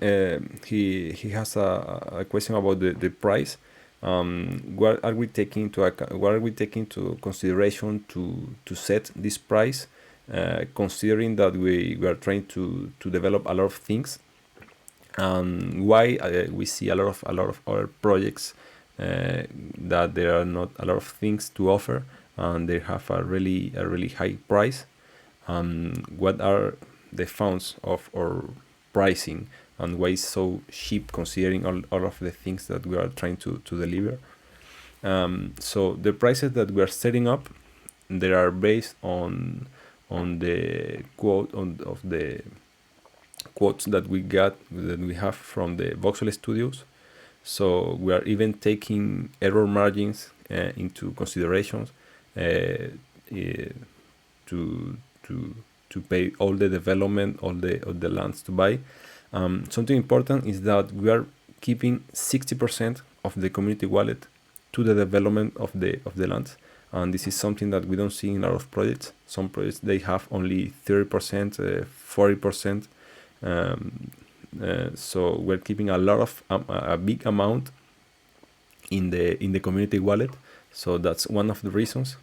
he has a question about the price. What are we taking what are we taking into consideration to set this price, considering that we are trying to develop a lot of things, why we see a lot of other projects that there are not a lot of things to offer and they have a really high price. What are the funds of our pricing and why it's so cheap considering all of the things that we are trying to deliver. So the prices that we are setting up, they are based on the quote of the quotes that we have from the voxel studios. So we are even taking error margins into considerations uh, to to pay all the development, all the lands to buy. Something important is that we are keeping 60% of the community wallet to the development of the lands, and this is something that we don't see in a lot of projects. Some projects they have only 30%, 40%. So we're keeping a big amount in the community wallet. So that's one of the reasons.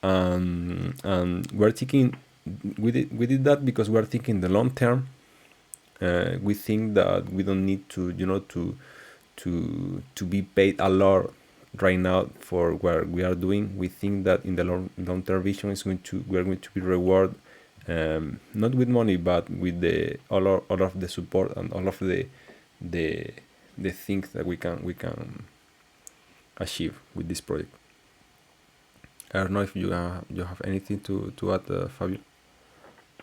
And we're thinking we did that because we're thinking the long term. We think that we don't need to to be paid a lot right now for what we are doing. We think that in the long term vision we are going to be rewarded, not with money but with all of the support and all of the things that we can achieve with this project. I don't know if you have anything to add, Fabio.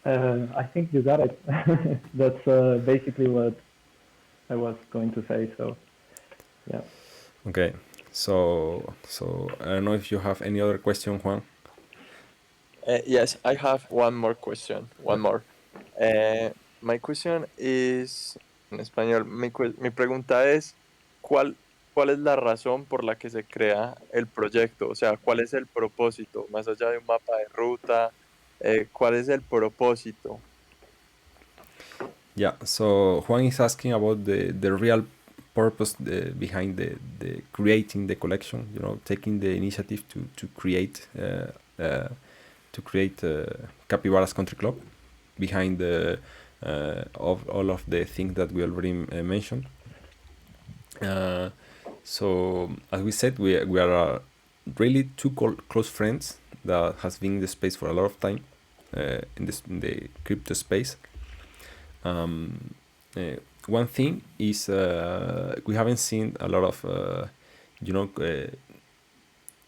I think you got it. That's basically what I was going to say. So, yeah. Okay, so I don't know if you have any other question, Juan. Yes, I have one more question. One more. My question is en español. Mi pregunta es, ¿cuál es la razón por la que se crea el proyecto? O sea, ¿cuál es el propósito? Más allá de un mapa de ruta, ¿cuál es el propósito? Yeah, so Juan is asking about the real purpose behind the creating the collection. You know, taking the initiative to create Capybaras Country Club behind of all of the things that we already mentioned. So as we said, we are really two close friends that has been in the space for a lot of time, in the crypto space. One thing is we haven't seen a lot of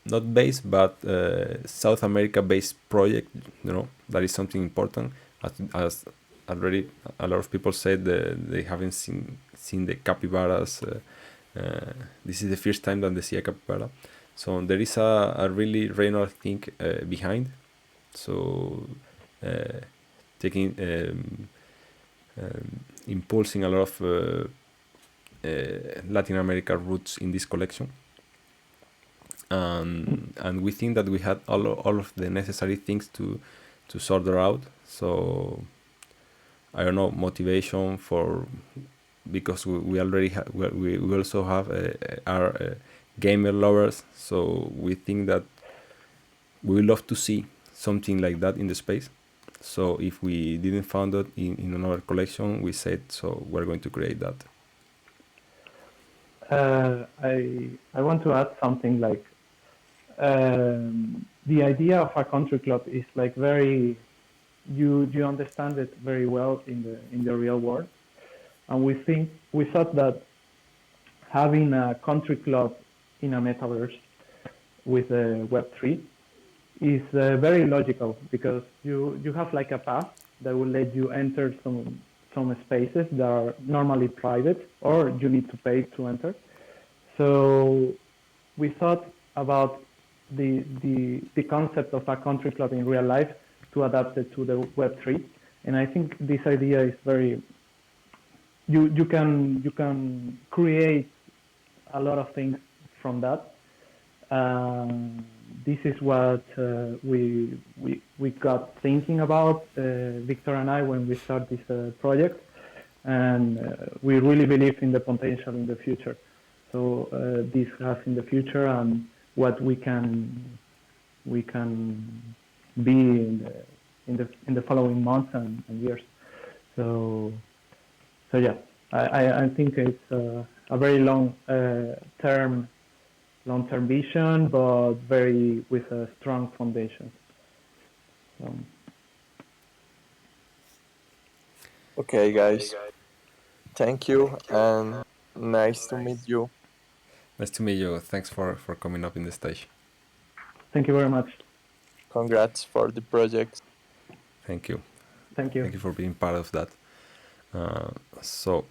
not based but South America based project. That is something important, as already a lot of people said they haven't seen the capybaras. This is the first time that they see a capybara, so there is a really regional thing behind. So taking impulsing a lot of Latin America roots in this collection, and we think that we had all of the necessary things to sort her out. So I don't know, motivation for, because we already we also have our gamer lovers, so we think that we would love to see something like that in the space. So if we didn't find it in another collection, we said, so we're going to create that. I want to add something like the idea of a country club is like very, you understand it very well in the real world, and we thought that having a country club in a metaverse with Web3 is very logical, because you have like a path that will let you enter some spaces that are normally private or you need to pay to enter. So we thought about the concept of a country club in real life to adapt it to the Web3, and I think this idea is very, you can create a lot of things from that. this is what we got thinking about, Victor and I, when we start this project, and we really believe in the potential in the future. So this has in the future and what we can be in the following months and years. So yeah, I think it's a very long-term vision, but very with a strong foundation. So. Okay, guys. Thank you and nice to meet you. Nice to meet you. Thanks for coming up in the stage. Thank you very much. Congrats for the project. Thank you. Thank you. Thank you for being part of that. So,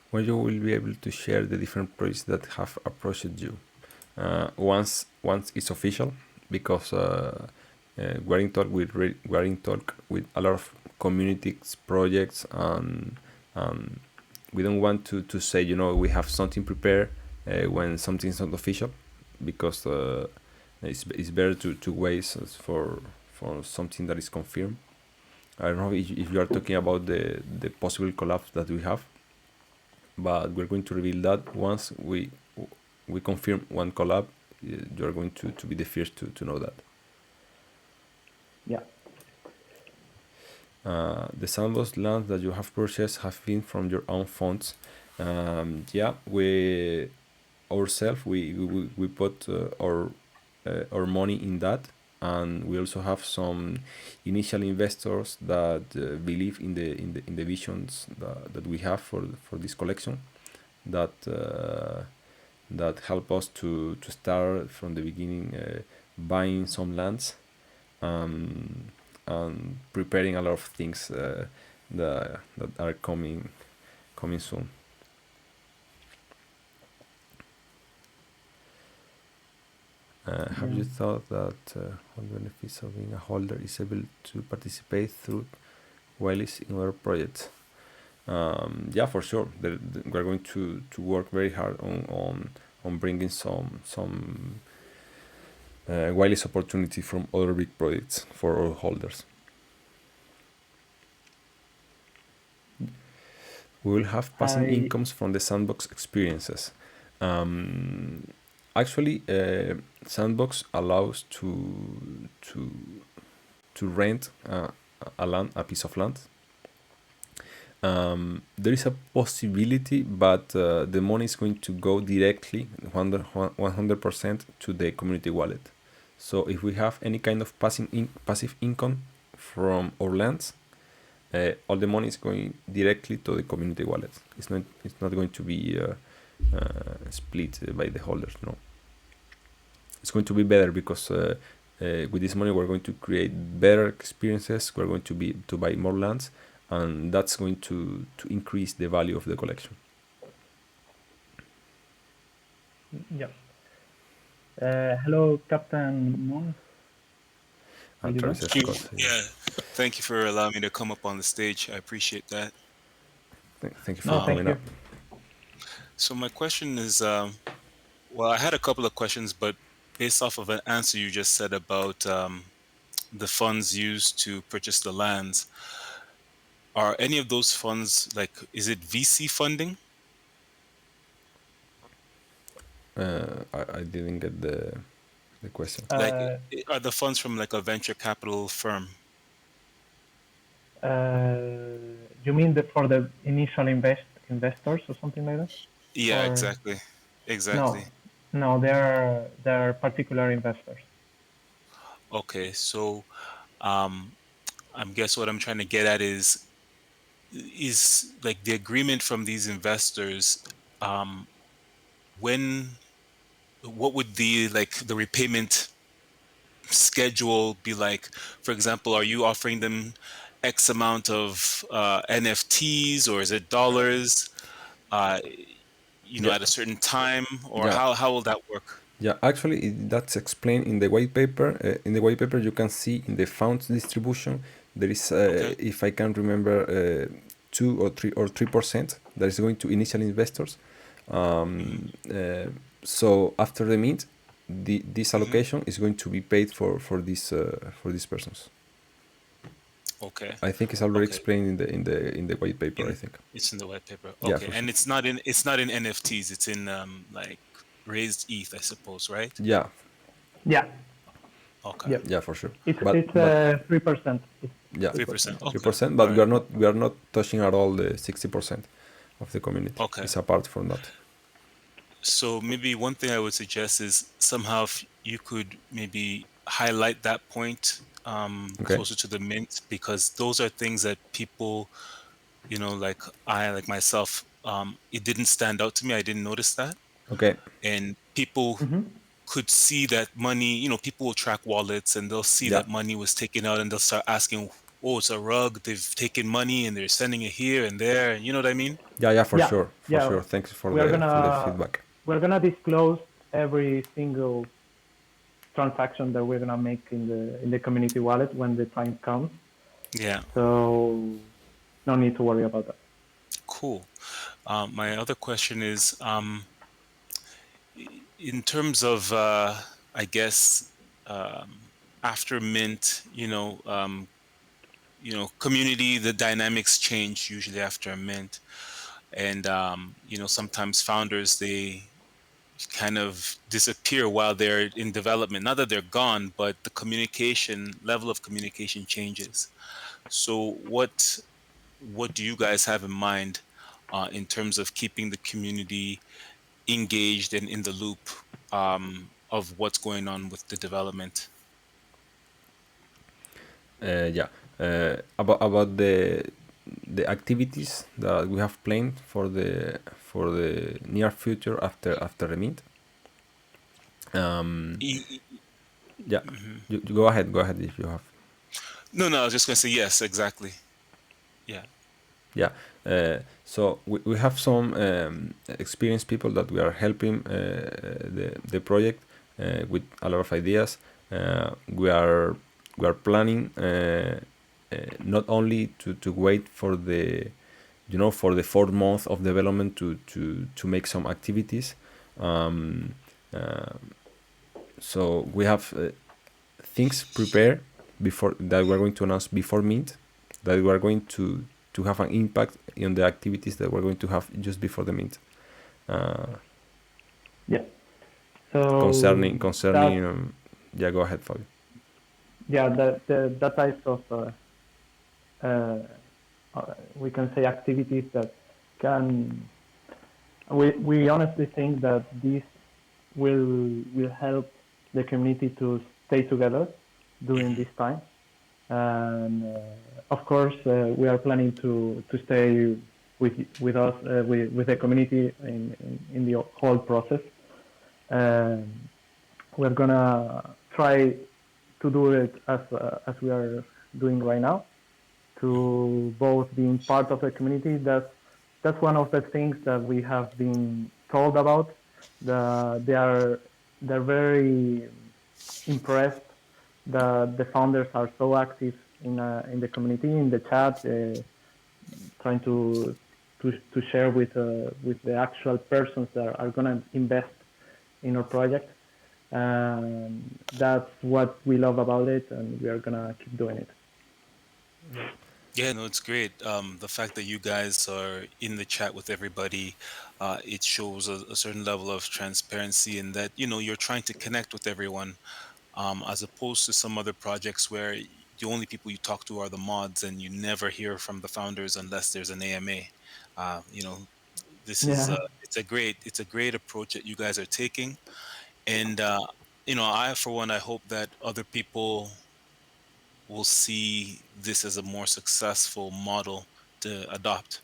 when you will be able to share the different projects that have approached you, once it's official, because we're in talk with a lot of communities projects, and we don't want to say, we have something prepared when something's not official, because it's better to wait for something that is confirmed. I don't know if you are talking about the possible collapse that we have, but we're going to reveal that once we confirm one collab. You're going to be the first to know that. Yeah. The Sandbox lands that you have purchased have been from your own funds. Yeah, we ourselves we put our money in that, and we also have some initial investors that believe in the visions that we have for this collection, that help us to start from the beginning, buying some lands, and preparing a lot of things that are coming soon. Have you thought that one benefits of being a holder is able to participate through whitelist in other projects? Yeah, for sure. We're going to work very hard on bringing some whitelist opportunity from other big projects for all holders. We will have passing incomes from the Sandbox experiences. Actually, Sandbox allows to rent a piece of land. There is a possibility, but the money is going to go directly 100% to the community wallet. So if we have any kind of passive income from our lands, all the money is going directly to the community wallet. It's not going to be split by the holders. No, it's going to be better, because with this money we're going to create better experiences. We're going to buy more lands, and that's going to increase the value of the collection. Yeah. Hello, Captain Moon. Yeah, thank you for allowing me to come up on the stage. I appreciate that. Thank you for coming up. So my question is, well, I had a couple of questions, but based off of an answer you just said about the funds used to purchase the lands, are any of those funds, like, is it VC funding? I didn't get the question. Like, are the funds from like a venture capital firm? You mean for the initial investors or something like that? Yeah, exactly. No, they're particular investors. Okay, so I guess what I'm trying to get at is like the agreement from these investors, what would the repayment schedule be like? For example, are you offering them X amount of NFTs, or is it dollars, at a certain time, or how will that work? Yeah, actually, that's explained in the white paper. In the white paper, you can see in the funds distribution, there is, if I can remember, 2 or 3% that is going to initial investors. So after the mint, this Hmm. allocation is going to be paid for these persons. Okay. I think it's already Okay. explained in the white paper, I In think. it's in the white paper. Yeah, Okay, for and sure. it's not in NFTs. It's in like raised ETH, I suppose, right? Yeah, Yeah, Okay. yep. yeah, for sure. It's But 3%. It's yeah, 3%. 3%. Okay. 3%. All But right. we are not touching at all the 60% of the community. Okay. It's apart from that. So maybe one thing I would suggest is somehow if you could maybe highlight that point Okay. closer to the mint, because those are things that people, like I, like myself, it didn't stand out to me. I didn't notice that. Okay. And people Hmm. could see that money, people will track wallets and they'll see Yeah. that money was taken out and they'll start asking, oh, it's a rug. They've taken money and they're sending it here and there. You know what I mean? Yeah, yeah, for Yeah, sure, for yeah. sure. Thanks We are for the gonna feedback. we're gonna disclose every single transaction that we're gonna make in the community wallet when the time comes. Yeah. So no need to worry about that. Cool. My other question is, in terms of, I guess, after Mint, community, the dynamics change usually after a Mint, and sometimes founders they kind of disappear while they're in development. Not that they're gone, but the communication level of communication changes. So what do you guys have in mind in terms of keeping the community engaged and in the loop of what's going on with the development? Yeah. About the activities that we have planned for the near future after the mint. Um, yeah. Mhm. You go ahead. Go ahead if you have. No, no, I was just going to say yes, exactly. Yeah. Yeah. So we have some experienced people that we are helping the project with a lot of ideas. We are planning not only to wait for the for the 4 month of development to make some activities. Um, uh, so we have things prepared before that we are going to announce before mint that we are going to have an impact on the activities that we're going to have just before the mint. Uh, Yeah. So concerning that yeah, go ahead, Fabio. yeah that types of uh, we can say activities that can we honestly think that this will help the community to stay together during Hmm. this time. And of course, we are planning to stay with us with the community in the whole process. Um, we're gonna try to do it as we are doing right now, to both being part of the community. That's one of the things that we have been told about. They're very impressed that the founders are so active in the community, in the chat, trying to share with the actual persons that are gonna invest in our project. That's what we love about it, and we are gonna keep doing it. Yeah, no, it's great. The fact that you guys are in the chat with everybody, it shows a certain level of transparency and that, you're trying to connect with everyone, as opposed to some other projects where the only people you talk to are the mods and you never hear from the founders unless there's an AMA. This is Yeah. it's a great approach that you guys are taking. And, I, for one, I hope that other people will see this as a more successful model to adopt.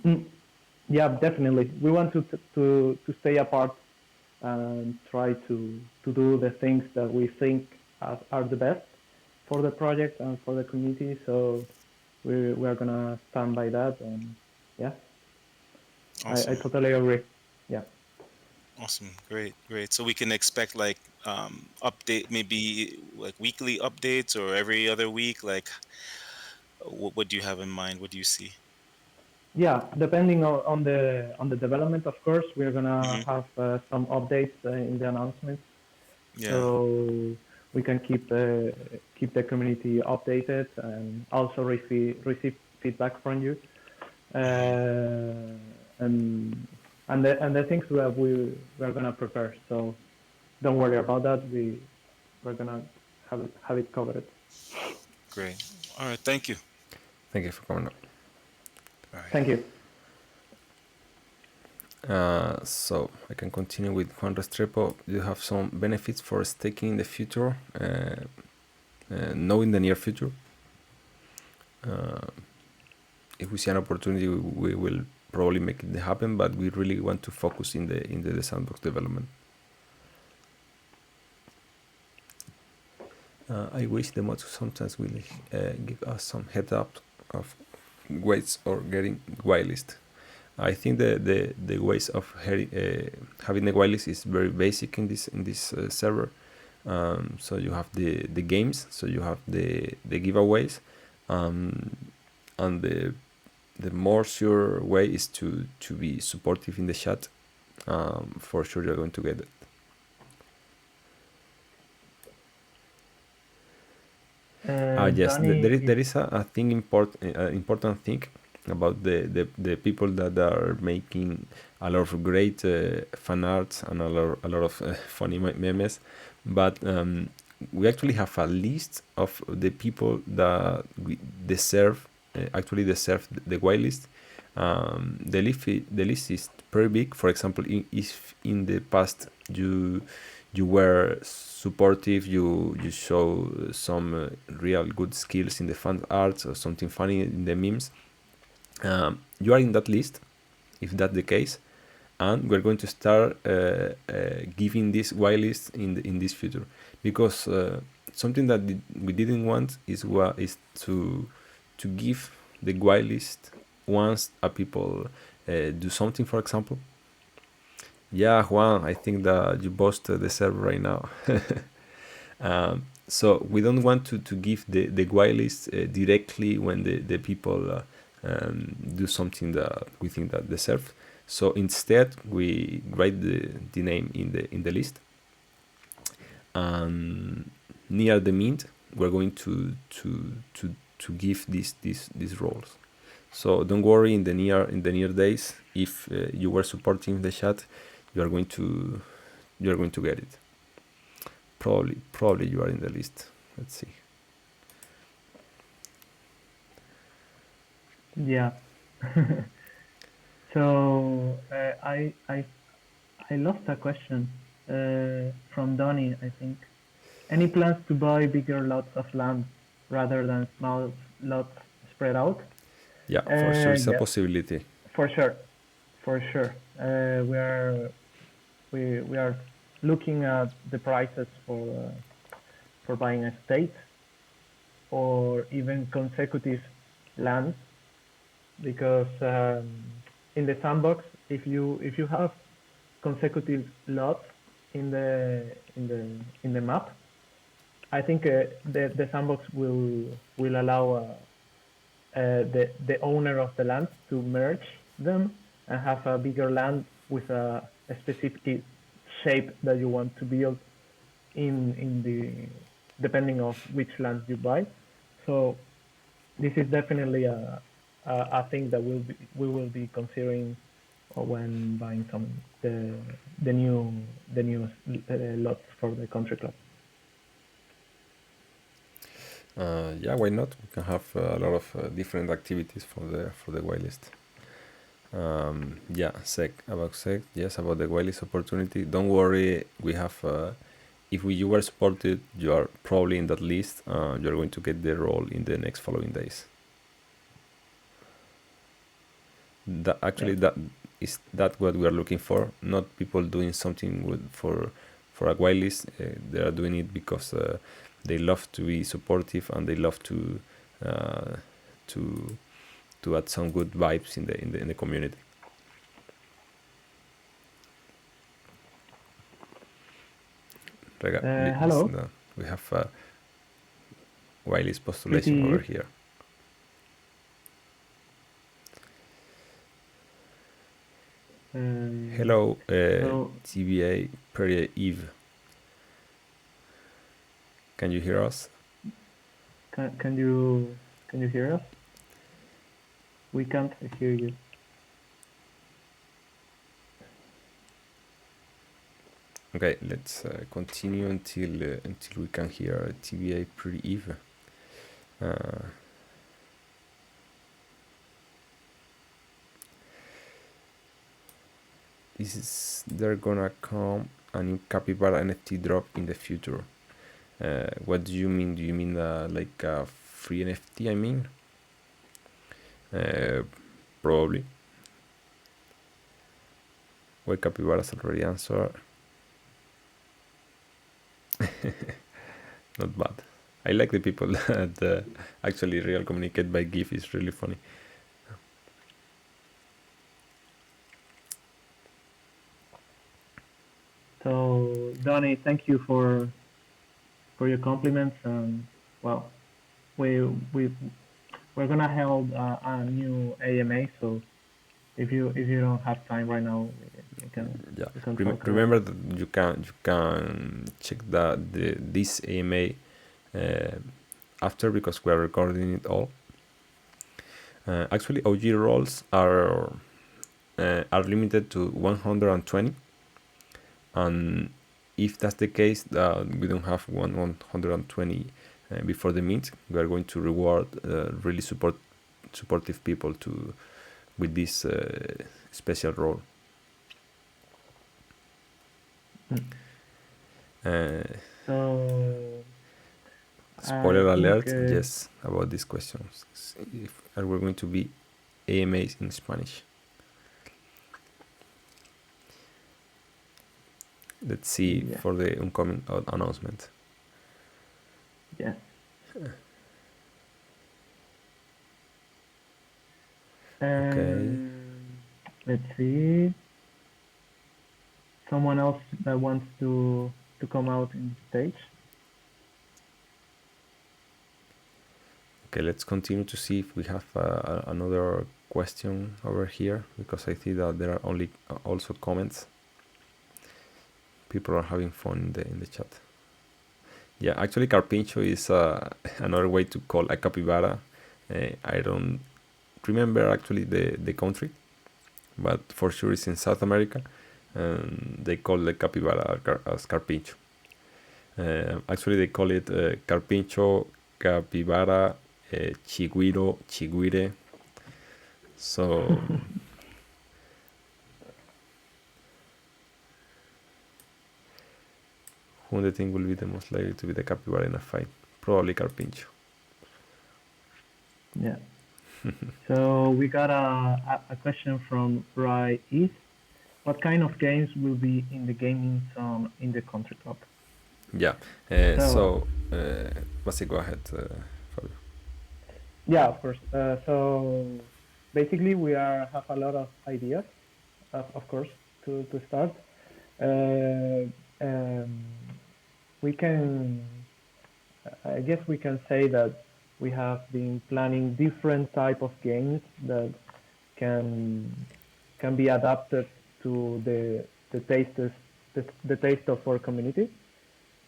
Mm, yeah, definitely. We want to stay apart and try to do the things that we think are the best for the project and for the community. So we are gonna stand by that, and yeah, I Awesome. totally agree. Yeah. Awesome. Great. Great. So we can expect like update, maybe like weekly updates or every other week. Like, what do you have in mind? What do you see? Yeah, depending on the development, of course, we're gonna Hmm. have some updates in the announcements, Yeah. so we can keep the community updated and also receive feedback from you. Hmm. Uh, and the things that we're gonna prepare. So don't worry about that. We're gonna have it covered. Great. All right. Thank you. Thank you for coming up. All right. Thank you. So I can continue with Juan Restrepo. You have some benefits for staking in the future, no in the near future. If we see an opportunity, we will probably make it happen, but we really want to focus in the sandbox development. I wish the mods sometimes will give us some heads up of ways or getting whitelist. I think the ways of having the whitelist is very basic in this server. So you have the games, so you have the giveaways, and the more sure way is to be supportive in the chat. For sure you're going to get it. Yes, Donnie, there is a thing important thing about the people that are making a lot of great fan arts and a lot of funny memes, but we actually have a list of the people that we deserve actually deserve the whitelist. The list is pretty big. For example, if in the past you were supportive, you show some real good skills in the fan arts or something funny in the memes, you are in that list if that's the case, and we're going to start giving this whitelist in this future, because something that we didn't want is to give the whitelist once a people do something. For example, yeah, Juan, I think that you boosted the server right now. So we don't want to give the whitelist directly when the people do something that we think that deserve. So instead, we write the name in the list, and near the mint, we're going to give these roles. So don't worry, in the near days, if you were supporting the chat, you are going to get it. Probably you are in the list. Let's see. yeah. So I lost a question from Donnie, I think. Any plans to buy bigger lots of land rather than small lots spread out? Yeah, for sure, it's a Yes, possibility. for sure, for sure. We are looking at the prices for buying a state or even consecutive lands, because in the sandbox, if you have consecutive lots in the map, I think the sandbox will allow the owner of the land to merge them and have a bigger land with a specific shape that you want to build in the depending of which land you buy. So this is definitely a thing that we will be considering when buying the new the new lots for the country club. Yeah, why not? We can have a lot of different activities for the whitelist. Yeah, sec. Yes, about the whitelist opportunity. Don't worry, we have. If you were supported, you are probably in that list. You're going to get the role in the next following days. That actually Yeah. that what we are looking for. Not people doing something for a whitelist. They are doing it because they love to be supportive and they love uh, to to add some good vibes in the community. Hello, Listen, we have whitelist postulation over pretty. here. Hello, So TBA Pretty Eve. Can you hear us? can you hear us? We can't hear you. Okay, let's continue until we can hear TBA Pretty Eve. They're gonna come a new Capybara NFT drop in the future. What do you mean? Do you mean like a free NFT? I mean, probably. Well, Capybaras already answered. Not bad. I like the people that actually real communicate by GIF. It's really funny. So Donnie, thank you for your compliments. And well, we're gonna hold a new AMA. So if you don't have time right now, you can Yeah. talk about Remember it. that you can check this AMA after, because we are recording it all. Actually, OG roles are limited to 120, and if that's the case, that we don't have 120 before the mint, we are going to reward really supportive people with this special role. So Spoiler I think alert, yes, about these questions. If are we going to be AMAs in Spanish? Let's see yeah. for the incoming announcement. Yes. Okay. Let's see. Someone else that wants to come out in stage. Okay, let's continue to see if we have another question over here, because I see that there are only also comments. People are having fun in the chat. Yeah, actually, carpincho is another way to call a capybara. I don't remember actually the country, but for sure it's in South America, and they call the capybara as carpincho. Actually, they call it carpincho, capybara, chigüiro, chigüire. So who do you think will be the most likely to be the capybara in a fight? Probably carpincho. Yeah. So we got a question from Rai East. What kind of games will be in the gaming zone in the country club? Yeah. So Basi, go ahead, Fabio. yeah, of course. So basically, we have a lot of ideas, of course, to start. Um, we can, I guess, we can say that we have been planning different type of games that can be adapted to the taste of our community.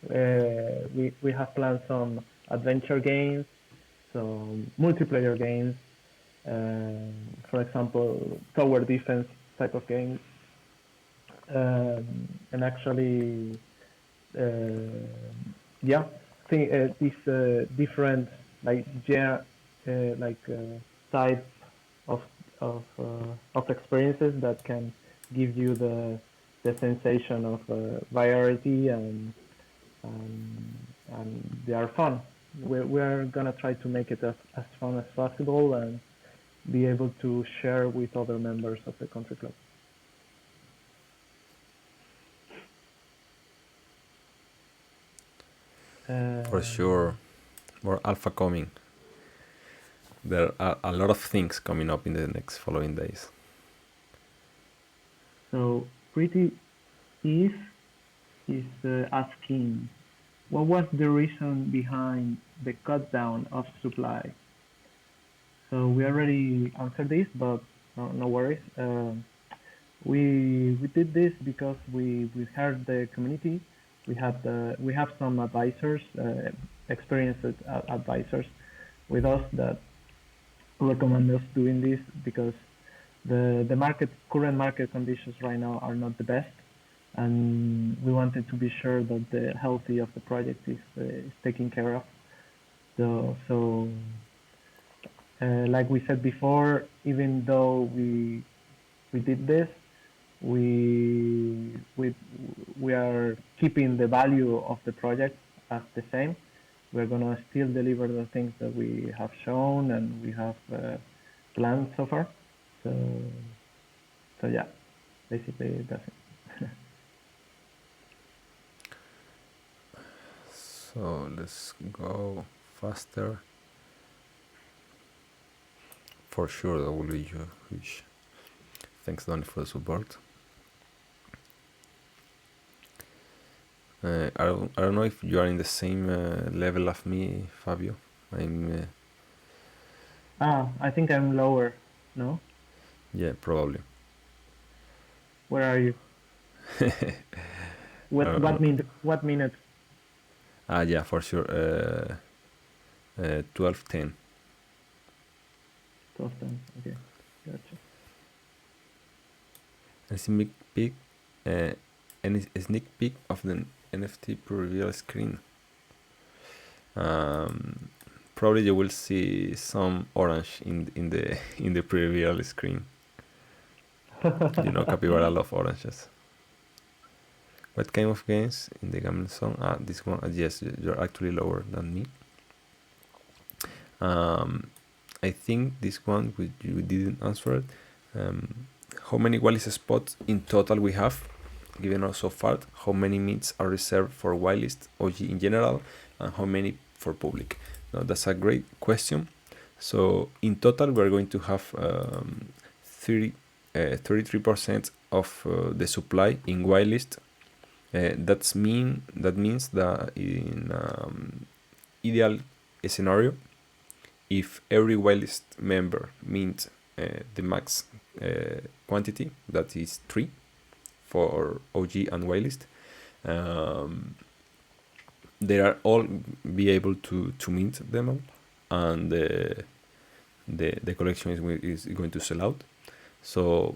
We have planned some adventure games, some multiplayer games, for example, tower defense type of games, and actually, yeah, think these different like types of experiences that can give you the sensation of variety, and they are fun. We're gonna try to make it as fun as possible and be able to share with other members of the country club. For sure, more alpha coming. There are a lot of things coming up in the next following days. So Pretty Eve is asking, what was the reason behind the cut down of supply? So we already answered this, but no worries. We did this because we heard the community. We have some advisors, experienced advisors, with us that recommend us doing this because the current market conditions right now are not the best, and we wanted to be sure that the healthy of the project is taken care of. So like we said before, even though we did this, we we we are keeping the value of the project as the same. We're gonna still deliver the things that we have shown and we have planned so far. So yeah, basically that's it. So let's go faster. For sure, that will be huge. Thanks, Donny, for the support. I don't know if you are in the same level of me, Fabio. I'm. I think I'm lower. No, Yeah, probably. where are you? Uh, What minute? yeah, for sure. 12:10. 12:10. Okay, gotcha. A sneak peek, a sneak peek of the NFT pre-reveal screen. Probably you will see some orange in the in the pre-reveal screen. You know, Capybara love oranges. What kind of games in the gambling zone? This one. Yes, you're actually lower than me. I think this one you didn't answer it. How many whitelist spots in total we have given us so far? How many meets are reserved for whitelist OG in general, and how many for public? Now that's a great question. So in total, we're going to have 33% of the supply in whitelist. That means that in ideal scenario, if every whitelist member means the max quantity, that is 3 for OG and whitelist, they are all be able to mint them all, and the collection is going to sell out. So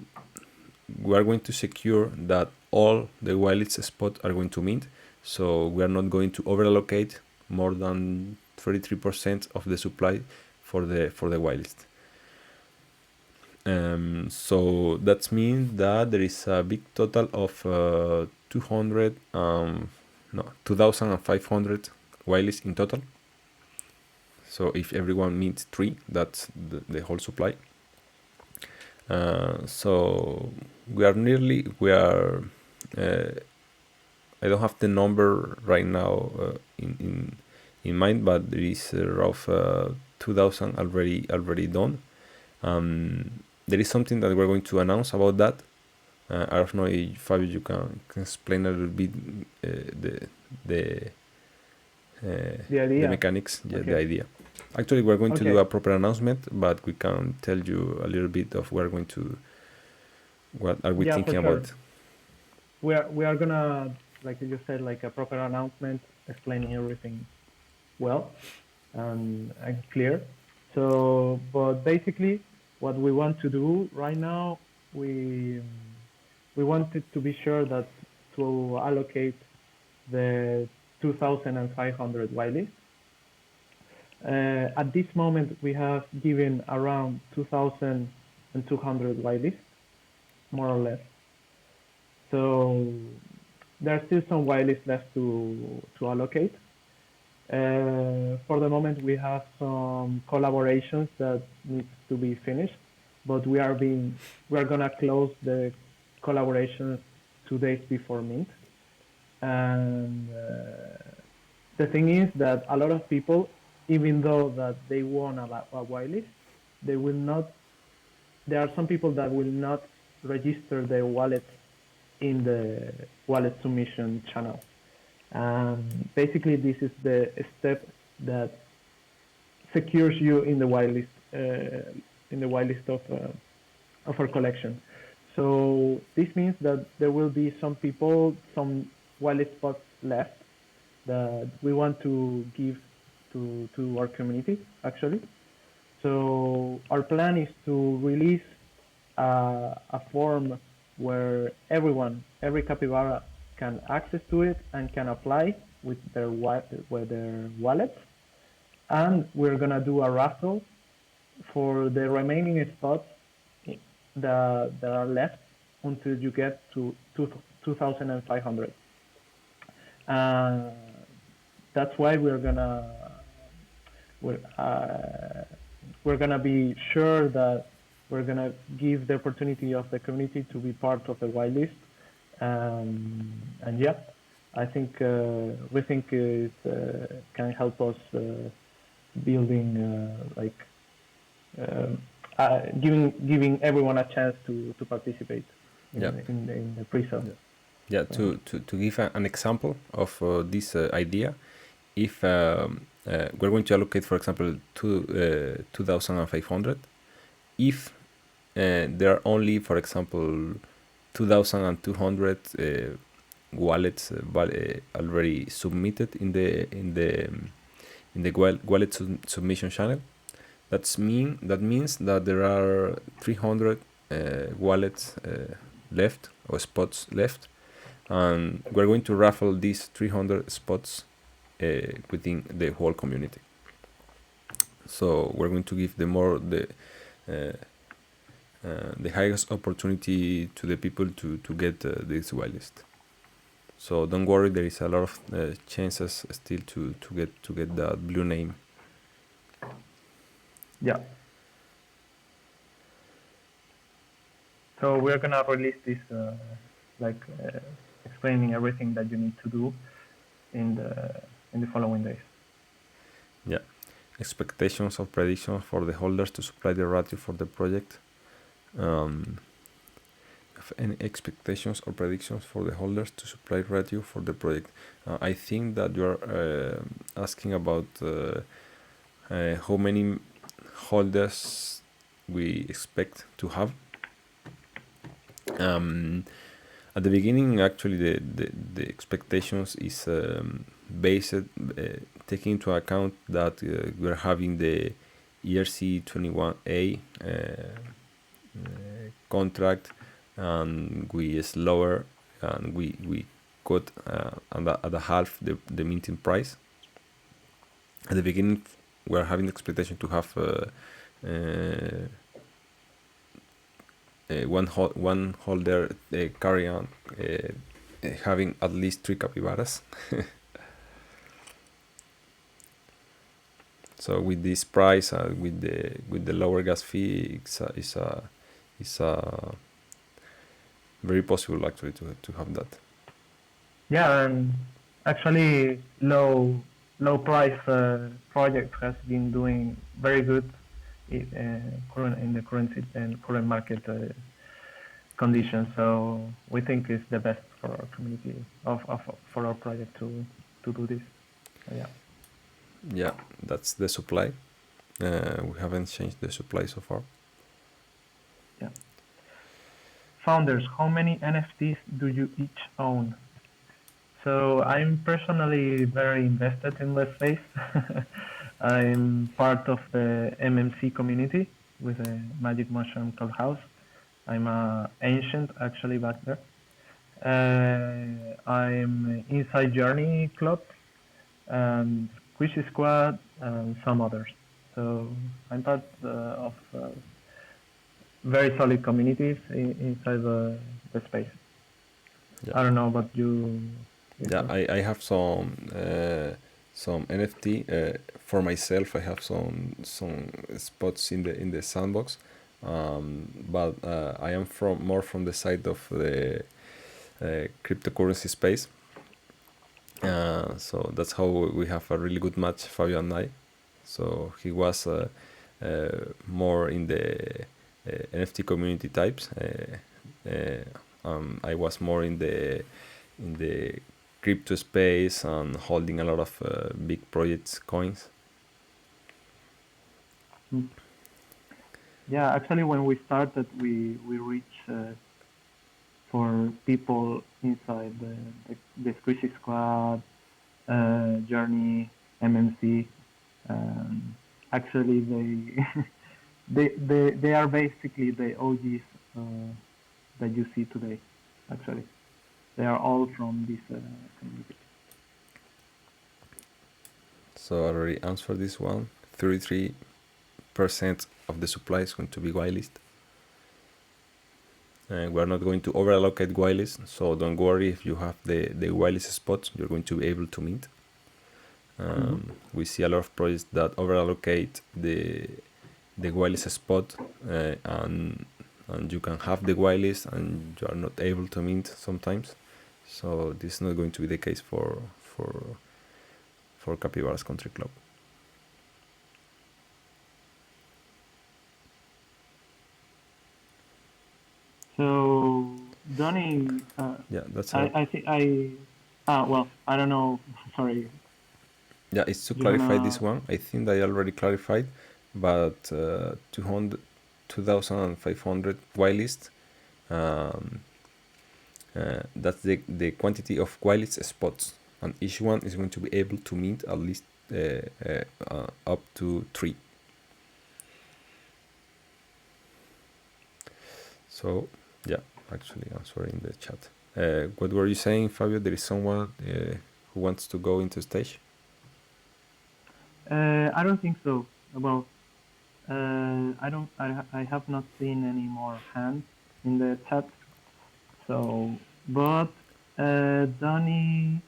we are going to secure that all the whitelist spots are going to mint. So we are not going to over allocate more than 33% of the supply for the whitelist. So that means that there is a big total of 2,500 whitelists in total. So if everyone needs 3, that's the whole supply. So we are I don't have the number right now in mind, but there is rough 2,000 already done. There is something that we're going to announce about that. I don't know if Fabio, you can explain a little bit the idea. mechanics, Okay. the idea. Actually, we're going to Okay. do a proper announcement, but we can tell you a little bit of what are we thinking for sure. about. We are gonna, like you said, like a proper announcement explaining everything well and clear. So, but basically, what we want to do right now, we wanted to be sure that to allocate the 2,500 whitelists. At this moment, we have given around 2,200 whitelists, more or less. So there's still some whitelist left to allocate. For the moment, we have some collaborations that need to be finished, but we are gonna close the collaborations 2 days before mint. And the thing is that a lot of people, even though that they won a whitelist, they will not. There are some people that will not register their wallet in the wallet submission channel. Basically, this is the step that secures you in the whitelist of our collection. So this means that there will be some people, some wallet spots left that we want to give to our community actually. So our plan is to release a form where every capybara can access to it and can apply with their wallet. And we're gonna do a raffle for the remaining spots that are left until you get to 2,500. Uh, that's why we're, uh, we're gonna be sure that we're gonna give the opportunity of the community to be part of the whitelist. And yeah, I think we think it can help us building giving everyone a chance to participate Yeah. in the pre-sale. Yeah, to give an example of this idea, if we're going to allocate, for example, 2,500, if there are only, for example, 2,200 wallets already submitted in the wallet submission channel, that means that there are 300 wallets left, or spots left, and we're going to raffle these 300 spots within the whole community. So we're going to give the highest opportunity to the people to get this whitelist. So don't worry, there is a lot of chances still to get that blue name. Yeah. So we're gonna release this explaining everything that you need to do in the following days. Yeah. Expectations or predictions for the holders to supply the ratio for the project. Any expectations or predictions for the holders to supply ratio for the project? I think that you are asking about how many holders we expect to have. At the beginning, actually, the expectations is based taking into account that we're having the ERC21A contract, and we is lower, and we got at a half the minting price. At the beginning, we're having the expectation to have one holder carry on having at least 3 capybaras. So with this price, with the lower gas fee, it's very possible actually to have that. Yeah, and actually low price project has been doing very good in the current market conditions. So we think it's the best for our community for our project to do this. So, yeah. Yeah, that's the supply. We haven't changed the supply so far. Yeah. Founders, how many NFTs do you each own? So I'm personally very invested in the space. I'm part of the MMC community with a Magic Mushroom Clubhouse. I'm a ancient actually back there. I'm Inside Journey Club and Squishy Squad and some others. So I'm part of very solid communities inside the space. Yeah. I don't know about you. Yeah, I have some NFT for myself. I have some spots in the sandbox, but I am more from the side of the cryptocurrency space. So that's how we have a really good match, Fabio and I. So he was more in the NFT community types. I was more in the crypto space and holding a lot of big projects coins. Yeah, actually, when we started, we reached for people inside the Squishy Squad, Journey, MMC. Actually, they are basically the OGs that you see today. Actually, they are all from this community. So I already answered this one. 33% of the supply is going to be whitelist. And we're not going to over allocate whitelist, so don't worry if you have the whitelist spots, you're going to be able to mint. We see a lot of projects that over allocate the whitelist spot, and you can have the whitelist and you are not able to mint sometimes. So this is not going to be the case for Capybaras Country Club. So, Donnie, Yeah, that's I think well, I don't know. Sorry. Yeah, it's to You're clarify gonna. this one. I think I already clarified, but 2,500 whitelist. That's the quantity of whitelist spots, and each one is going to be able to mint at least up to 3. So yeah, actually answering in the chat. What were you saying, Fabio? There is someone who wants to go into stage. I don't think so. Well, I don't. I have not seen any more hands in the chat. So, but Donnie,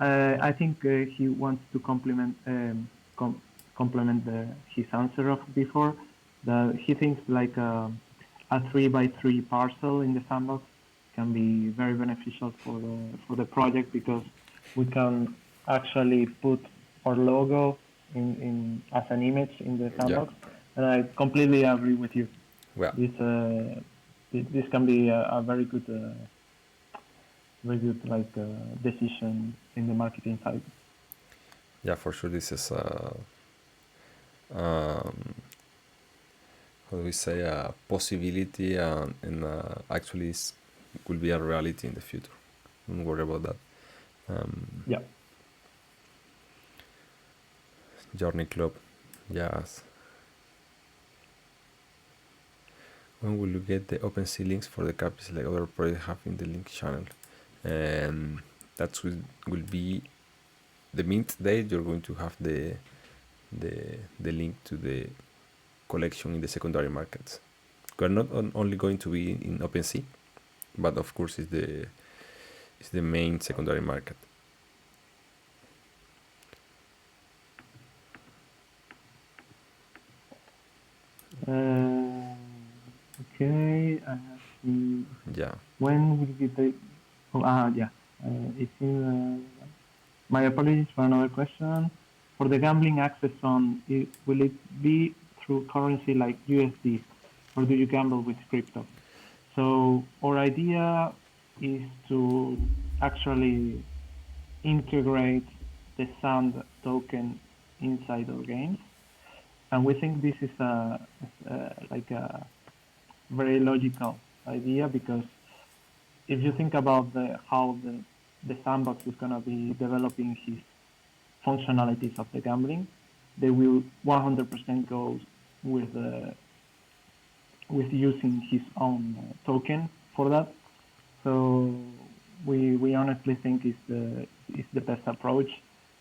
I think he wants to complement his answer of before. That he thinks like a 3x3 parcel in the sandbox can be very beneficial for the project, because we can actually put our logo in as an image in the sandbox. And I completely agree with you. Well, This can be a very good like decision in the marketing side. yeah, for sure. This is how do we say, a possibility, and actually will be a reality in the future. Don't worry about that. Yeah. Journey Club, yes. When will you get the OpenSea links for the copies like other projects have in the link channel? And that will be the mint date. You're going to have the link to the collection in the secondary markets. We're not only going to be in OpenSea, but of course it's the main secondary market. Okay, I have to. Yeah. When will be the? Oh, yeah. It's in. My apologies for another question. For the gambling access on, will it be through currency like USD, or do you gamble with crypto? So our idea is to actually integrate the Sand token inside our games, and we think this is like a very logical idea, because if you think about how the sandbox is going to be developing his functionalities of the gambling, they will 100% go with using his own token for that. So we honestly think is the best approach,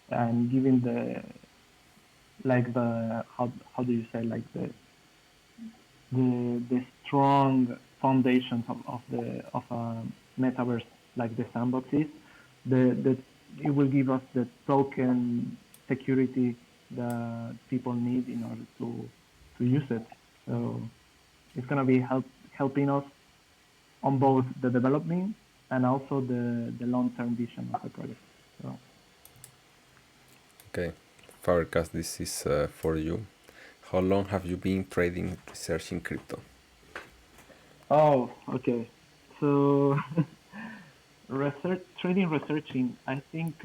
and given the like the how do you say, like the strong foundations of a metaverse like the sandbox is, the it will give us the token security that people need in order to use it. So it's gonna be helping us on both the development and also the long-term vision of the project. So. Okay, Fabercast, this is for you. How long have you been trading, researching crypto? Oh, okay. So researching, I think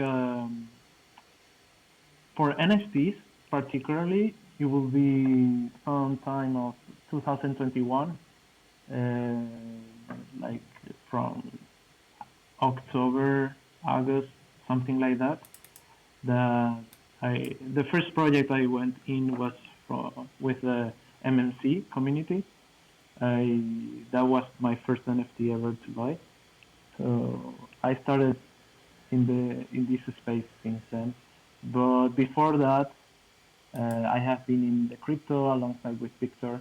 for NFTs particularly, it will be sometime of 2021. like from October, August, something like that. The first project I went in was with the MMC community. That was my first NFT ever to buy. So I started in this space since then. But before that, I have been in the crypto alongside with Victor,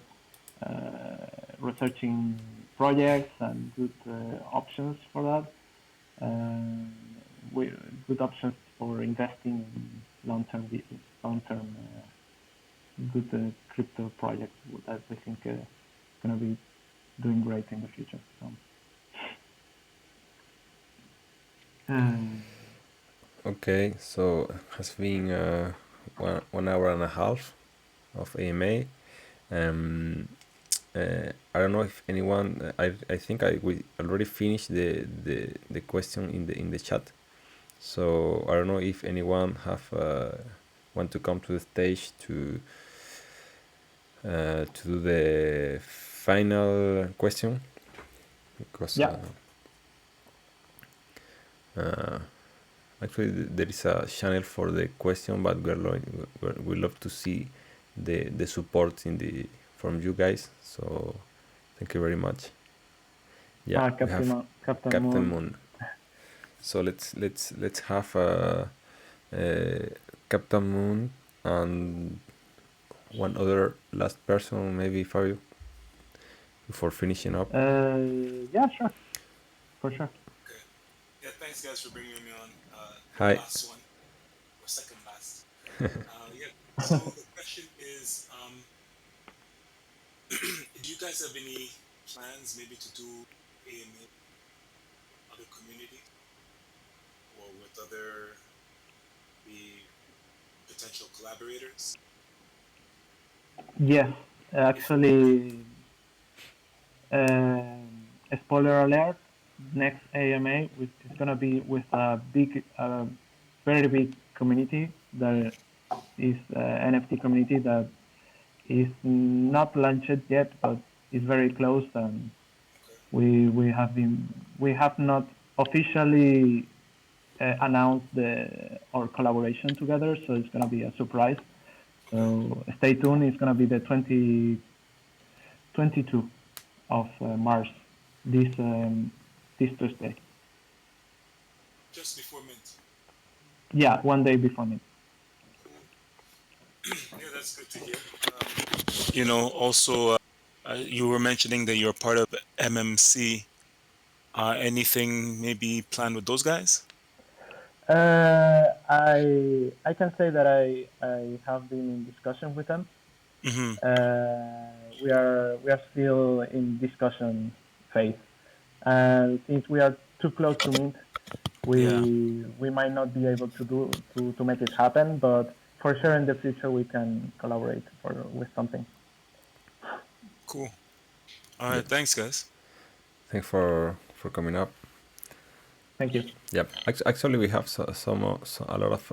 researching projects and good options for that. We, good options for investing in long-term good crypto projects that we think gonna be doing great in the future. So, Okay, so it has been 1 hour and a half of AMA. I don't know if anyone. I think we already finished the question in the chat. So I don't know if anyone have want to come to the stage to do the final question, because yeah. actually there is a channel for the question, but we love to see the support from you guys. So thank you very much. Yeah, we have Captain Moon. So let's have Captain Moon and one other last person, maybe Fabio, before finishing up. Yeah, sure, for sure. Okay. Yeah, thanks guys for bringing me on. Hi. Last one or second last. Yeah. So the question is, do you guys have any plans maybe to do AMA other communities or with other the potential collaborators? Yes, actually, spoiler alert, next AMA is gonna be with a very big community that is NFT community that is not launched yet, but is very close, and Okay. we have not officially announced our collaboration together, so it's gonna be a surprise. So stay tuned. It's gonna be the 22 of March, this Tuesday. Just before mint. Yeah, one day before me. Yeah, that's good to hear. You know, also, you were mentioning that you're part of MMC. Anything maybe planned with those guys? I can say that I have been in discussion with them. Mm-hmm. We are still in discussion phase, and since we are too close to mint, Yeah. we might not be able to make it happen. But for sure, in the future, we can collaborate with something. Cool. All Yeah. right. Thanks, guys. Thanks for coming up. Thank you. Yeah, actually we have a lot of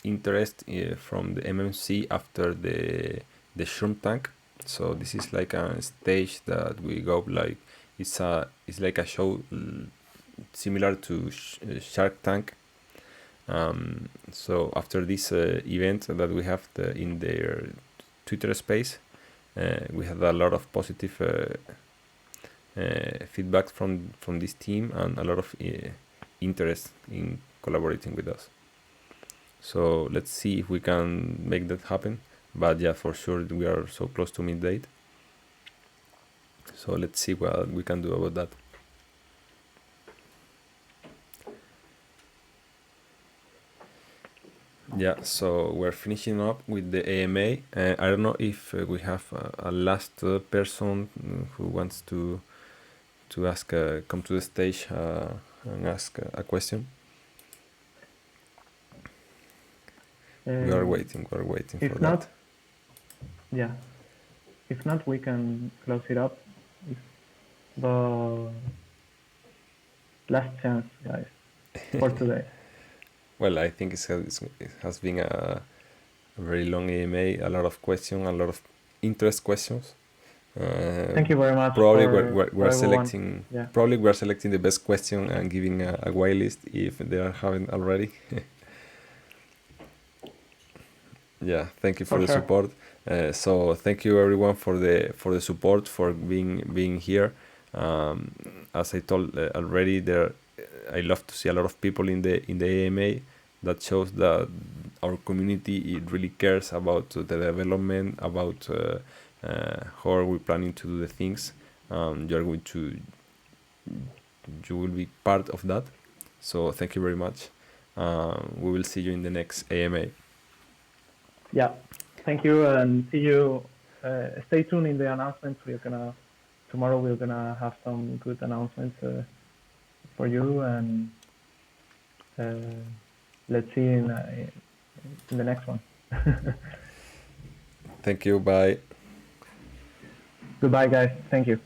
interest from the MMC after the shroom tank. So this is like a stage that we go like it's like a show similar to Shark Tank. So after this event that we have in their Twitter space, we had a lot of positive feedback from this team and a lot of interest in collaborating with us. So let's see if we can make that happen. But yeah, for sure we are so close to mid-date. So let's see what we can do about that. Yeah, so we're finishing up with the AMA. I don't know if we have a last person who wants to ask, come to the stage and ask a question. We are waiting for If not, that. yeah. If not, we can close it up. The last chance, guys, for today. Well, I think it has been a very long AMA, a lot of questions, a lot of interest questions. Thank you very much Probably for we're everyone. selecting. Yeah. Probably we're selecting the best question and giving a white list if they haven't already. Yeah, thank you for For the sure. support. So thank you everyone for the support, for being here. As I told already, I love to see a lot of people in the AMA. That shows that our community, it really cares about the development, about how are we planning to do the things. You will be part of that. So thank you very much. We will see you in the next AMA. Yeah. Thank you, and see you. Stay tuned in the announcements. Tomorrow we're gonna have some good announcements for you, and let's see in the next one. Thank you. Bye. Goodbye, guys. Thank you.